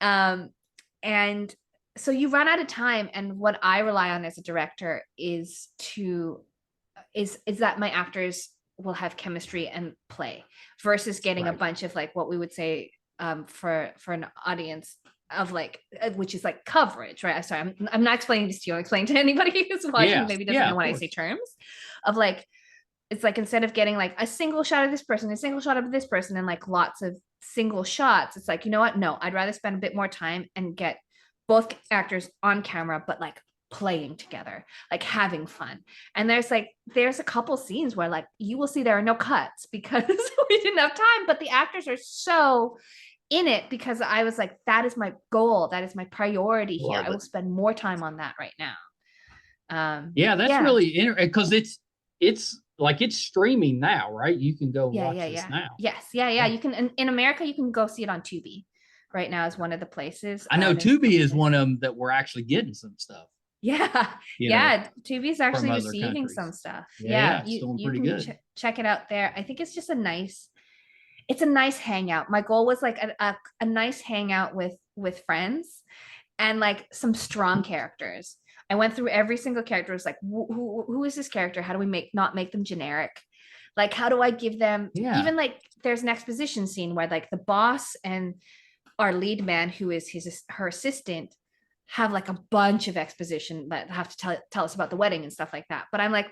And so you run out of time. And what I rely on as a director is that my actors will have chemistry and play, versus getting a bunch of, like, what we would say for an audience of, like, which is like coverage, right? Sorry, I'm not explaining this to you. I'm explaining to anybody who's watching, maybe doesn't know what I say terms of, like, it's like, instead of getting like a single shot of this person, a single shot of this person, and like lots of single shots, it's like, you know what? No, I'd rather spend a bit more time and get both actors on camera, but like playing together, like having fun. And there's a couple scenes where, like, you will see there are no cuts because we didn't have time, but the actors are so in it, because I was like, that is my goal, that is my priority here. I will spend more time on that right now. That's really interesting, because it's like, it's streaming now, right? You can go watch this now. Yes, you can, in America you can go see it on Tubi right now, is one of the places. I know Tubi is one of them that we're actually getting some stuff. Tubi's actually receiving some stuff. It's doing pretty good. Check it out there. I think it's just a nice hangout. My goal was like a nice hangout with friends and like some strong characters. I went through every single character. It was like, who is this character? How do we not make them generic? Like, how do I give them, even like, there's an exposition scene where like the boss and our lead man, who is her assistant, have like a bunch of exposition that have to tell us about the wedding and stuff like that. But I'm like,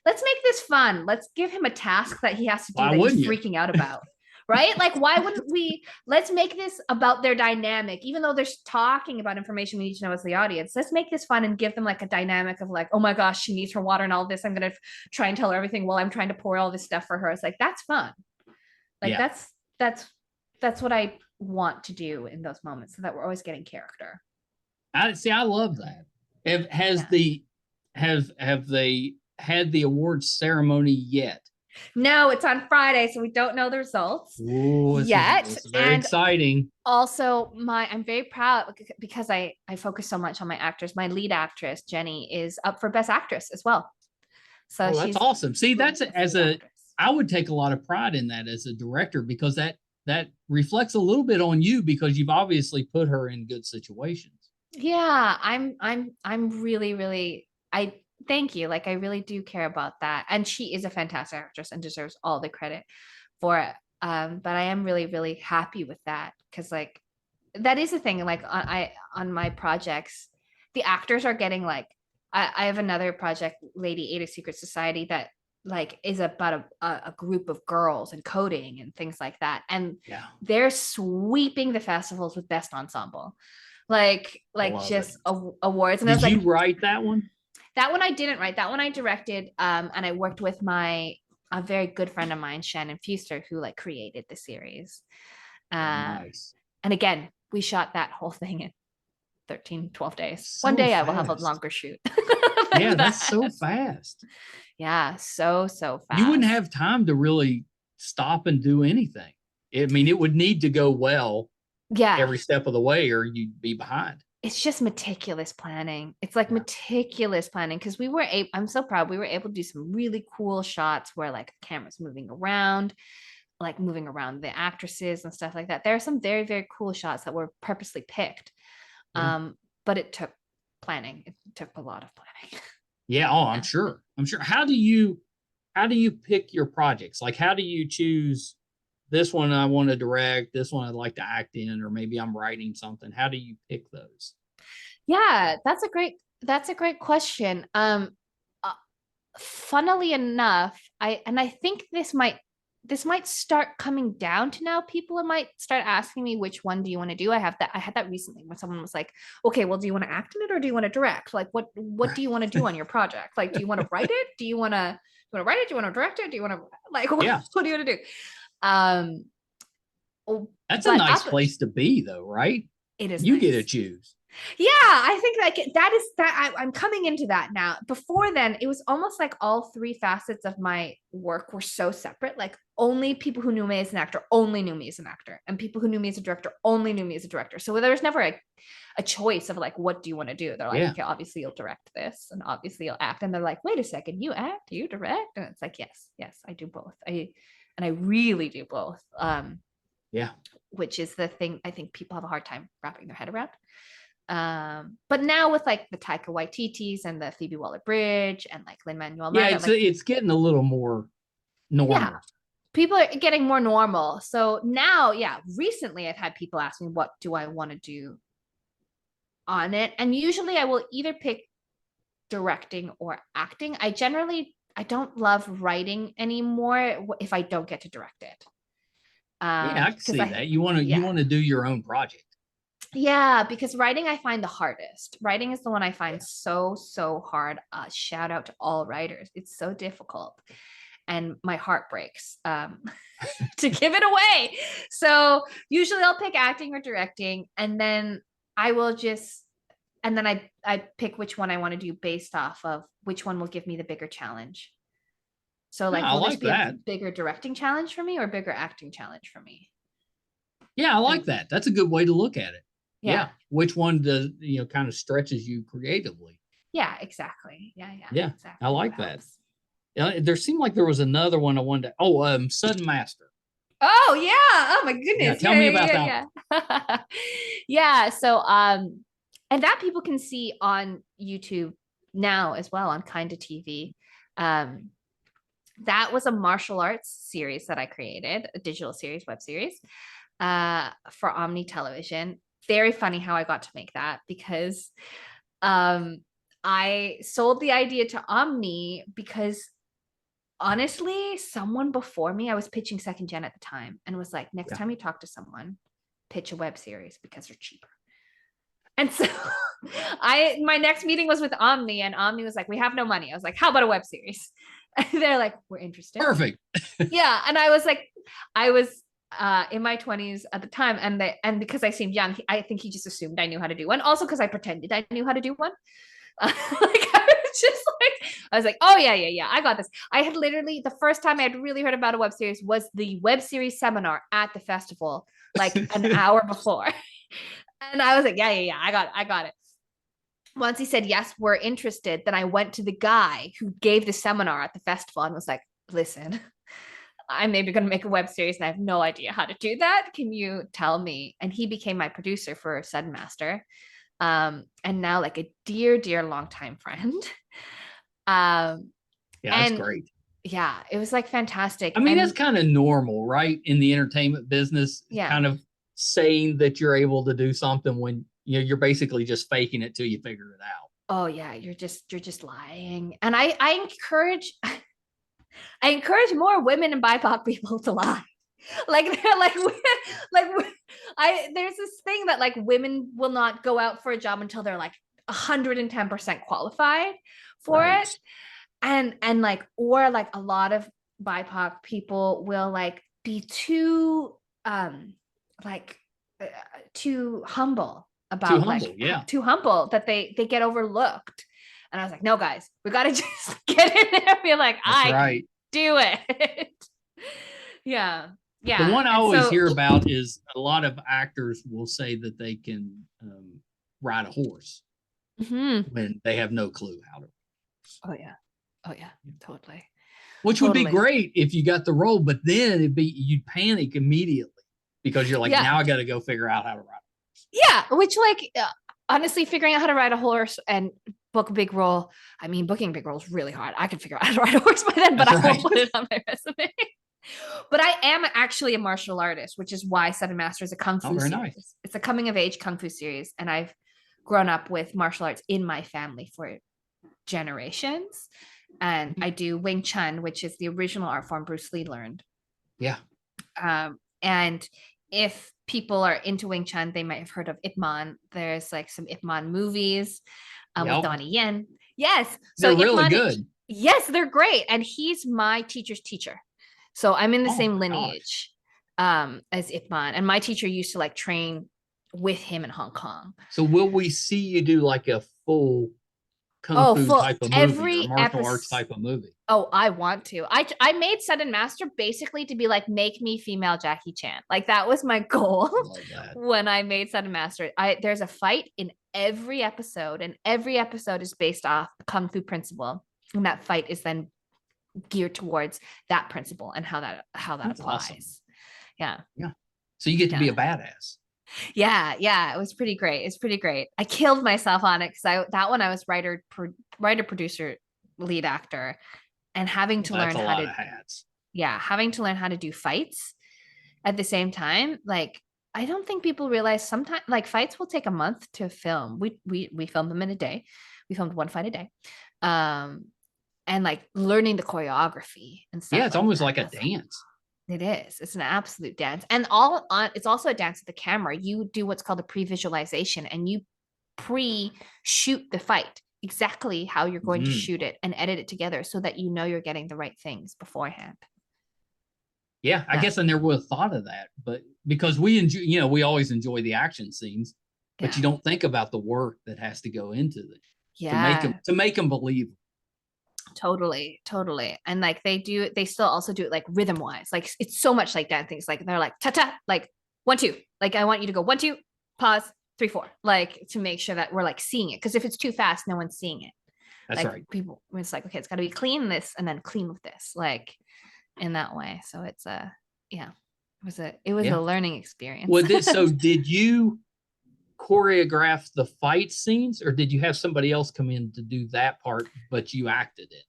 let's make this fun. Let's give him a task that he has to do that he's freaking out about. Right? Like, why wouldn't we? Let's make this about their dynamic, even though they're talking about information we need to know as the audience. Let's make this fun and give them like a dynamic of like, oh my gosh, she needs her water and all this. I'm gonna try and tell her everything while I'm trying to pour all this stuff for her. It's like, that's fun. Like, that's what I want to do in those moments, so that we're always getting character. I love that. Have they had the awards ceremony yet? No, it's on Friday, so we don't know the results yet. This is very exciting. Also, I'm very proud, because I focus so much on my actors. My lead actress, Jenny, is up for Best Actress as well. So that's awesome. See, I would take a lot of pride in that as a director, because that reflects a little bit on you, because you've obviously put her in good situations. Yeah, I'm really, really, thank you. Like, I really do care about that. And she is a fantastic actress and deserves all the credit for it. But I am really, really happy with that, because like, that is the thing. Like, on my projects, the actors are getting like, I have another project, Lady Ada Secret Society, that like is about a group of girls and coding and things like that. And they're sweeping the festivals with Best Ensemble. Like just awards. And Did you write that one? That one I didn't write. That one I directed, and I worked with a very good friend of mine, Shannon Fuster, who like created the series. Nice. And again, we shot that whole thing in 12 days. One day I will have a longer shoot. That's so fast. Yeah, so fast. You wouldn't have time to really stop and do anything. I mean, it would need to go well every step of the way, or you'd be behind. It's just meticulous planning. It's like meticulous planning, because I'm so proud we were able to do some really cool shots where like the camera's moving around. like moving around the actresses and stuff like that. There are some very, very cool shots that were purposely picked. But it took planning. It took a lot of planning. Yeah. Oh, I'm sure. How do you pick your projects? Like, how do you choose this one I want to direct, this one I'd like to act in, or maybe I'm writing something? How do you pick those? Yeah, that's a great question. Funnily enough, I think this might start coming down to now. People might start asking me, which one do you want to do? I had that recently when someone was like, okay, well, do you want to act in it or do you want to direct? Like, what do you want to do on your project? Like, do you want to write it? Do you want to write it? Do you want to direct it? Do you want to what do you want to do? That's a nice place to be, though, right? It is. You get to choose. Yeah, I think I'm coming into that now. Before then, it was almost like all three facets of my work were so separate. Like, only people who knew me as an actor only knew me as an actor, and people who knew me as a director only knew me as a director. So there was never a choice of like, what do you want to do? They're like, okay, obviously you'll direct this, and obviously you'll act. And they're like, wait a second, you act, you direct? And it's like, yes, I do both. I really do both. Which is the thing I think people have a hard time wrapping their head around. But now with like the Taika Waititi's and the Phoebe Waller-Bridge and like Lin-Manuel Miranda, it's getting a little more normal. Yeah, people are getting more normal. So now, recently I've had people ask me, what do I want to do on it? And usually I will either pick directing or acting. I don't love writing anymore if I don't get to direct it. I can see that. You want to do your own project. Yeah, because writing I find the hardest. Writing is the one I find so hard. Shout out to all writers. It's so difficult. And my heart breaks to give it away. So usually I'll pick acting or directing, and then I pick which one I want to do based off of which one will give me the bigger challenge. So like, will this be a bigger directing challenge for me or bigger acting challenge for me? Yeah, I like that. That's a good way to look at it. Yeah. Which one does, kind of stretches you creatively? Yeah, exactly. Yeah. Exactly. I like that. There seemed like there was another one I wanted to, Sudden Master. Oh yeah. Oh my goodness. Yeah, tell me about that one. Yeah. So and that people can see on YouTube now as well on Kinda TV. That was a martial arts series that I created, a digital series, web series, for OMNI Television. Very funny how I got to make that, because I sold the idea to OMNI because honestly, someone before me, I was pitching second gen at the time, and was like, next time you talk to someone, pitch a web series because they're cheaper. And so my next meeting was with OMNI, and OMNI was like, we have no money. I was like, how about a web series? And they're like, we're interested. Perfect. Yeah. And I was like, I was in my 20s at the time, and because I seemed young, I think he just assumed I knew how to do one. Also because I pretended I knew how to do one. I was like, oh yeah, I got this. I had literally, the first time I had really heard about a web series was the web series seminar at the festival, like an hour before. And I was like, yeah, I got it. Once he said, yes, we're interested, then I went to the guy who gave the seminar at the festival and was like, listen, I'm maybe going to make a web series and I have no idea how to do that. Can you tell me? And he became my producer for Sudden Master. And now like a dear longtime friend. That's great. Yeah, it was like fantastic. I mean, that's kind of normal, right? In the entertainment business, kind of saying that you're able to do something when you're basically just faking it till you figure it out. Oh yeah, you're just lying. And I encourage more women and BIPOC people to lie. Like they're like there's this thing that like women will not go out for a job until they're like 110% qualified for it. And like, or like a lot of BIPOC people will like be too too humble about too humble that they get overlooked. And I was like, no guys, we got to just get in there and be like, I do it. Yeah. The one I always hear about is a lot of actors will say that they can ride a horse when they have no clue how to. Oh yeah, totally. Which would be Totally. great if you got the role, but then you'd panic immediately because you're like, Yeah. now I got to go figure out how to ride. Yeah, which like honestly, figuring out how to ride a horse and book a big role. I mean, booking a big role is really hard. I could figure out how to ride a horse by then, but That's I right. won't put it on my resume. But I am actually a martial artist, which is why Seven Master is a kung fu very series. nice. It's a coming of age kung fu series, and I've grown up with martial arts in my family for generations. And I do Wing Chun, which is the original art form Bruce Lee learned. Yeah. And if people are into Wing Chun, they might have heard of Ip Man. There's like some Ip Man movies with Yep. Donnie Yen. Yes. They're So really Ip Man, good. yes, they're great. And he's my teacher's teacher. So I'm in the Oh same my lineage as Ip Man. And my teacher used to like train with him in Hong Kong. So will we see you do like a full kung fu full type of movie every or martial episode. arts type of movie? Oh, I want to. I made Sudden Master basically to be like, make me female Jackie Chan. Like that was my goal Love that. when I made Sudden Master. There's a fight in every episode, and every episode is based off a kung fu principle, and that fight is then geared towards that principle and how that That's applies. awesome. Yeah. Yeah. So you get to be a badass. Yeah, it was pretty great. It's pretty great. I killed myself on it because that one I was writer, producer, lead actor, and having to learn how to hats. Yeah, having to learn how to do fights at the same time. Like I don't think people realize sometimes like fights will take a month to film. We filmed them in a day. We filmed one fight a day. And like learning the choreography and stuff. Yeah, it's almost like a dance. It is. It's an absolute dance. And it's also a dance with the camera. You do what's called a pre-visualization, and you pre-shoot the fight exactly how you're going to shoot it and edit it together so that you know you're getting the right things beforehand. Yeah, I guess I never would have thought of that, but because we enjoy, we always enjoy the action scenes, but you don't think about the work that has to go into it to make them believe. Totally. And like they still also do it like rhythm wise. Like it's so much like dancing. It's like they're like ta-ta, like 1, 2. Like I want you to go 1, 2, pause, 3, 4. Like to make sure that we're like seeing it. Because if it's too fast, no one's seeing it. That's like, right. People, it's like, okay, it's got to be clean this and then clean with this, like in that way. So it's it was a learning experience. Well, did you choreograph the fight scenes, or did you have somebody else come in to do that part, but you acted it?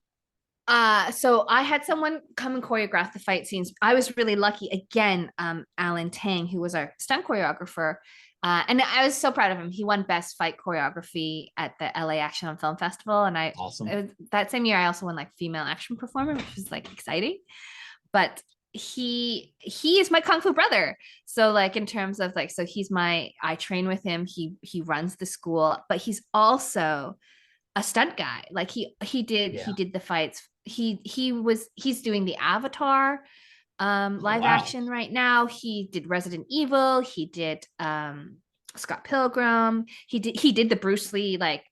So I had someone come and choreograph the fight scenes. I was really lucky. Again, Alan Tang, who was our stunt choreographer, and I was so proud of him. He won Best Fight Choreography at the LA Action on Film Festival, and that same year I also won like Female Action Performer, which was like exciting. But he is my kung fu brother. So like in terms of like, so I train with him. He runs the school, but he's also a stunt guy. Like he did the fights. He's doing the Avatar live action right now. He did Resident Evil. He did Scott Pilgrim. He did the Bruce Lee, like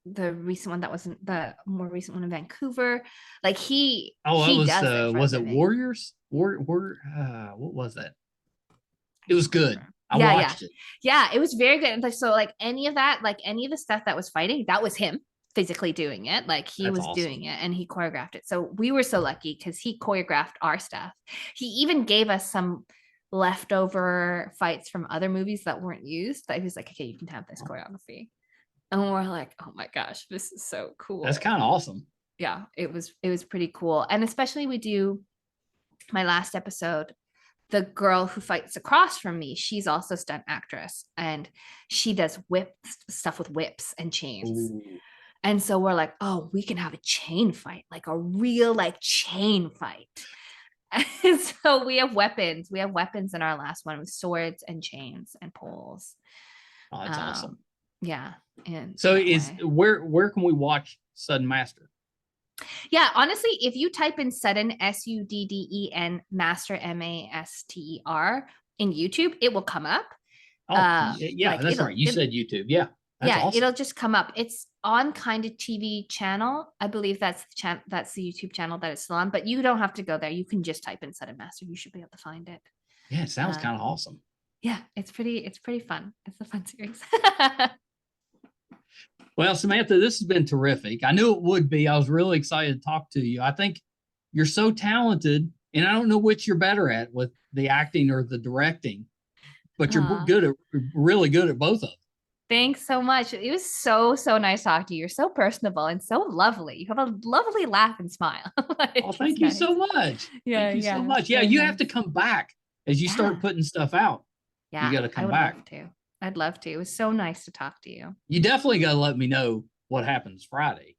the recent one that wasn't the more recent one in Vancouver. Like was it Warriors? What was that? It was good. I watched it. Yeah, it was very good. And so like any of that, like any of the stuff that was fighting, that was him physically doing it. Like he was doing it and he choreographed it. So we were so lucky because he choreographed our stuff. He even gave us some leftover fights from other movies that weren't used. That he was like, okay, you can have this choreography. And we're like, oh my gosh, this is so cool. That's kind of awesome. Yeah, it was pretty cool. And especially we do my last episode, the girl who fights across from me, she's also a stunt actress, and she does stuff with whips and chains. Ooh. And so we're like, oh, we can have a chain fight, like a real like chain fight. And so we have weapons. We have weapons in our last one with swords and chains and poles. Oh, that's awesome. Yeah. And so where can we watch Sudden Master? Yeah, honestly, if you type in Sudden SUDDEN Master MASTER in YouTube, it will come up. Yeah, that's right. You said YouTube. Yeah. That's awesome. It'll just come up. It's on Kind of TV channel. I believe that's the YouTube channel that it's still on, but you don't have to go there. You can just type in Sudden Master. You should be able to find it. Yeah, it sounds kind of awesome. Yeah, it's pretty fun. It's a fun series. Well, Samantha, this has been terrific. I knew it would be. I was really excited to talk to you. I think you're so talented, and I don't know which you're better at, with the acting or the directing, but you're really good at both of them. Thanks so much. It was so nice talking to you. You're so personable and so lovely. You have a lovely laugh and smile. Oh, thank you so much. Yeah, thank you so yeah. much. Yeah, Very you nice. have to come back as you start putting stuff out. Yeah, You got to I come would back. love to. I'd love to. It was so nice to talk to you. You definitely got to let me know what happens Friday.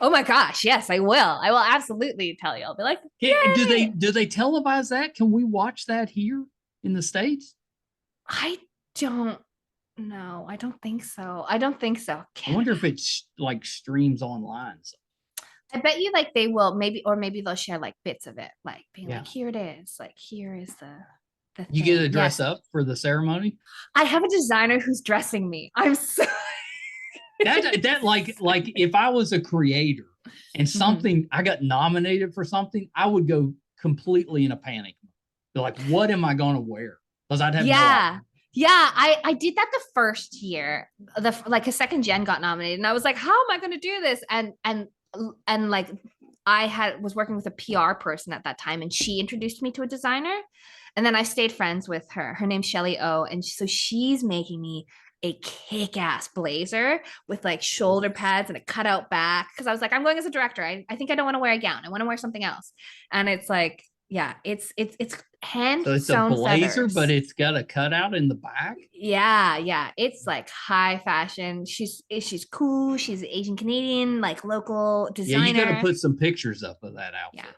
Oh my gosh, yes, I will. I will absolutely tell you. I'll be like, do they televise that? Can we watch that here in the States? I don't know. I don't think so. I don't think so. I wonder if it's like streams online. So. I bet you like they will maybe they'll share like bits of it, like being Yeah. like, here it is, like here is the You get to dress up for the ceremony. I have a designer who's dressing me. I'm so that like if I was a creator and something I got nominated for something, I would go completely in a panic. Be like, what am I going to wear? Because I'd have no idea. Yeah, I did that the first year. Like a second gen got nominated, and I was like, how am I going to do this? And like I was working with a PR person at that time, and she introduced me to a designer, and then I stayed friends with her. Her name's Shelly O, and so she's making me a kick-ass blazer with like shoulder pads and a cutout back, because I was like, I'm going as a director. I think I don't want to wear a gown. I want to wear something else. And it's like, yeah, it's hand so it's a blazer, feathers. But it's got a cutout in the back. Yeah, it's like high fashion. She's cool. She's Asian Canadian, like local designer. Yeah, you got to put some pictures up of that outfit.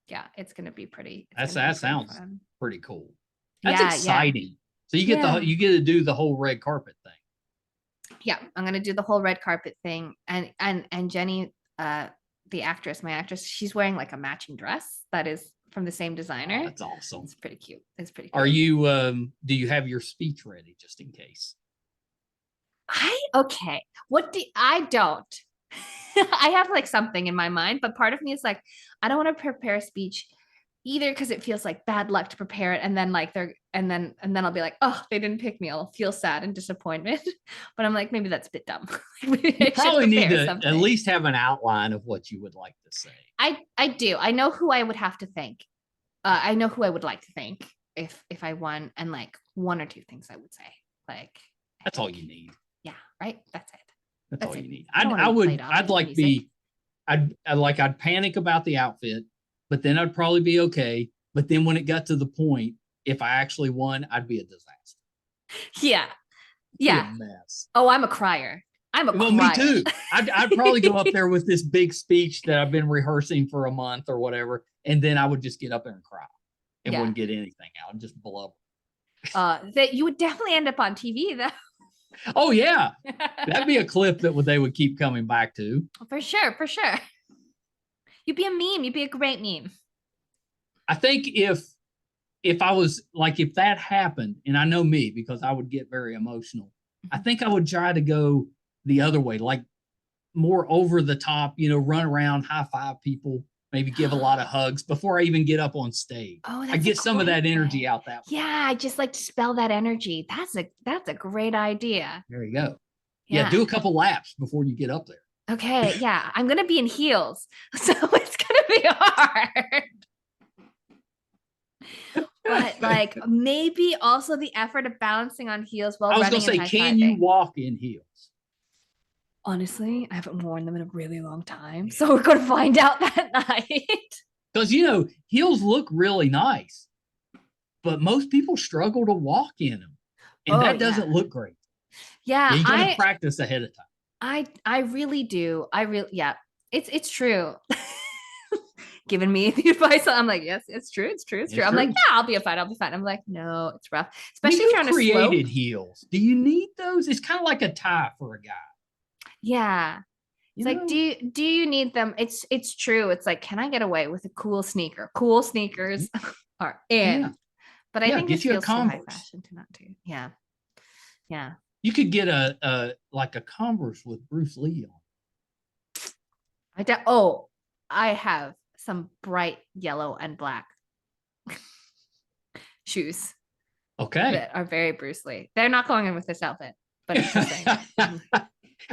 Yeah, it's gonna be pretty. That sounds pretty cool. That's exciting. So you get you get to do the whole red carpet thing. Yeah, I'm gonna do the whole red carpet thing, and Jenny, the actress, my actress, she's wearing like a matching dress that is from the same designer. Oh, that's awesome. It's pretty cute. Are you do you have your speech ready just in case? I don't. I have like something in my mind, but part of me is like, I don't want to prepare a speech either, because it feels like bad luck to prepare it, and then like and then I'll be like, oh, they didn't pick me. I'll feel sad and disappointment. But I'm like, maybe that's a bit dumb. You probably need to at least have an outline of what you would like to say. I do. I know who I would have to thank. I know who I would like to thank if I won, and like one or two things I would say. Like that's all you need. Yeah, right. That's it. That's all you need. I'd panic about the outfit, but then I'd probably be okay. But then when it got to the point, if I actually won, I'd be a disaster. Yeah. Be a mess. Oh, I'm a crier. Well, me too. I'd probably go up there with this big speech that I've been rehearsing for a month or whatever, and then I would just get up there and cry and wouldn't get anything out and just blubber. That you would definitely end up on TV though. Oh yeah, that'd be a clip that they would keep coming back to. For sure. You'd be a meme. You'd be a great meme. I think if I was like, if that happened, and I know me because I would get very emotional, I think I would try to go the other way, like more over the top, run around, high five people, maybe give a lot of hugs before I even get up on stage. Oh, I get some of that energy out that way. Yeah, I just like to spell that energy. That's a great idea. There you go. Yeah, do a couple laps before you get up there. Okay, yeah, I'm gonna be in heels, so it's gonna be hard. But like maybe also the effort of balancing on heels while running. I was gonna say, can you walk in heels? Honestly, I haven't worn them in a really long time, so we're gonna find out that night. Because heels look really nice, but most people struggle to walk in them, and that doesn't look great. Yeah, you gotta practice ahead of time. I really do. It's true. Giving me the advice, I'm like, yes, it's true. I'm like, yeah, I'll be fine. I'm like, no, it's rough, especially if you're on a slope. Created heels. Do you need those? It's kind of like a tie for a guy. Yeah. It's like, do you need them? It's true. It's like, can I get away with a cool sneaker? Cool sneakers are in. Yeah. But I think it feels too high fashion to not do. Yeah. Yeah. You could get a Converse with Bruce Lee on. I have some bright yellow and black shoes. Okay. That are very Bruce Lee. They're not going in with this outfit, but it's just saying.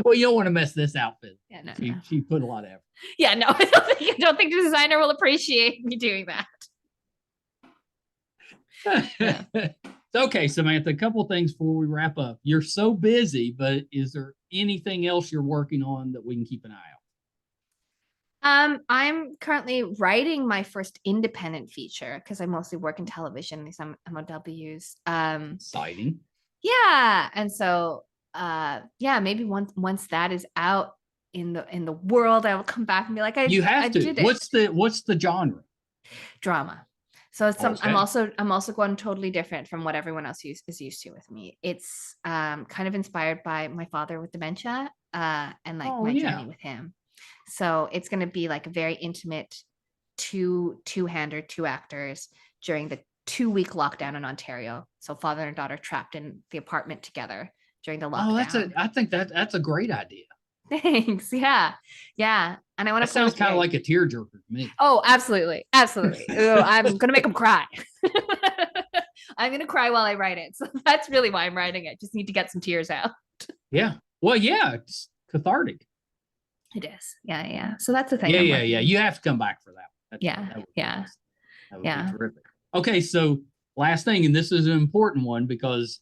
Well, you don't want to mess this outfit. Yeah, no, She, no. she put a lot of effort. Yeah, no, I don't think the designer will appreciate me doing that. Yeah. Okay, Samantha, a couple things before we wrap up. You're so busy, but is there anything else you're working on that we can keep an eye out? I'm currently writing my first independent feature because I mostly work in television, these MOWs. Exciting. Yeah, and so yeah, maybe once that is out in the world, I will come back and be like, You have I to. did it. What's the genre? Drama. So it's some, Okay. I'm also going totally different from what everyone else is used to with me. It's kind of inspired by my father with dementia and like Oh, my yeah. journey with him. So it's going to be like a very intimate two-hander, two actors during the 2-week lockdown in Ontario. So father and daughter trapped in the apartment together during the lockdown. I think that's a great idea. Thanks. Yeah. Yeah. And I want That to sounds kind of like a tearjerker to me. Oh, absolutely. Absolutely. I'm going to make them cry. I'm going to cry while I write it. So that's really why I'm writing it. Just need to get some tears out. Yeah. Well, yeah, it's cathartic. It is. Yeah. Yeah. So that's the thing. Yeah. You have to come back for that. Yeah. That would Yeah. That would Yeah. be terrific. Okay, so last thing, and this is an important one because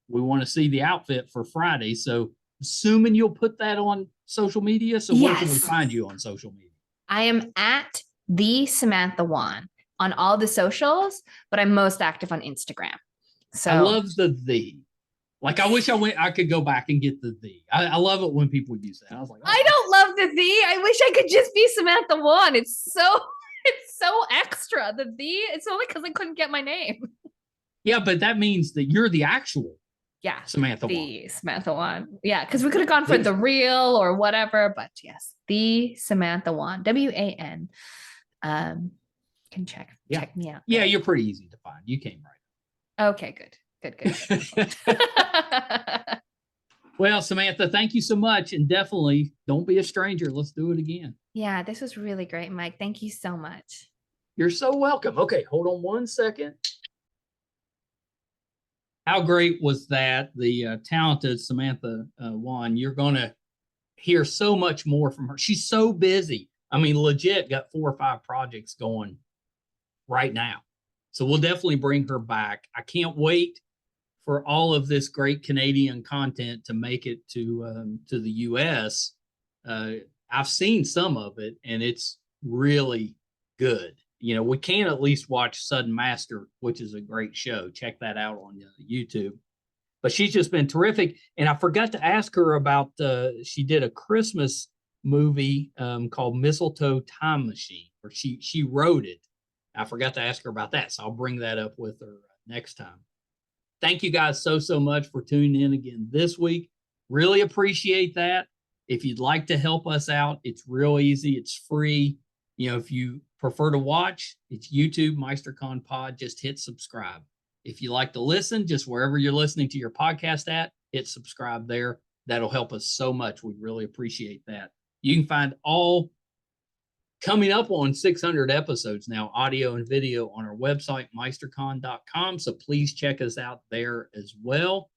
we want to see the outfit for Friday. So assuming you'll put that on social media. So where can we Yes. find you on social media? I am at the Samantha Wan on all the socials, but I'm most active on Instagram. So I love the. Like I wish I could go back and get the. I love it when people use that. I was like, oh, I don't love the the. I wish I could just be Samantha Wan. It's so extra. The it's only because I couldn't get my name. Yeah, but that means that you're the actual Yeah. Samantha Wan. The Samantha Wan. Yeah, because we could have gone for the real or whatever, but yes, the Samantha Wan. WAN. Can check me out. Yeah, you're pretty easy to find. You came right. Okay, good. Well, Samantha, thank you so much. And definitely don't be a stranger. Let's do it again. Yeah, this was really great, Mike. Thank you so much. You're so welcome. Okay, hold on one second. How great was that? The talented Samantha Wan. You're going to hear so much more from her. She's so busy. I mean, legit got 4 or 5 projects going right now. So we'll definitely bring her back. I can't wait for all of this great Canadian content to make it to the US. I've seen some of it and it's really good. You know, we can at least watch Sudden Master, which is a great show. Check that out on YouTube. But she's just been terrific. And I forgot to ask her about, she did a Christmas movie called Mistletoe Time Machine, or she wrote it. I forgot to ask her about that. So I'll bring that up with her next time. Thank you guys so much for tuning in again this week. Really appreciate that. If you'd like to help us out, it's real easy. It's free. You know, if you prefer to watch, it's YouTube, MeisterCon Pod. Just hit subscribe. If you like to listen, just wherever you're listening to your podcast at, hit subscribe there. That'll help us so much. We really appreciate that. You can find all coming up on 600 episodes now, audio and video, on our website, meistercon.com. So please check us out there as well.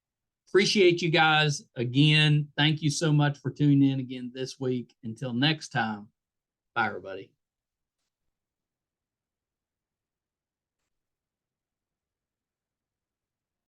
Appreciate you guys again. Thank you so much for tuning in again this week. Until next time, bye, everybody.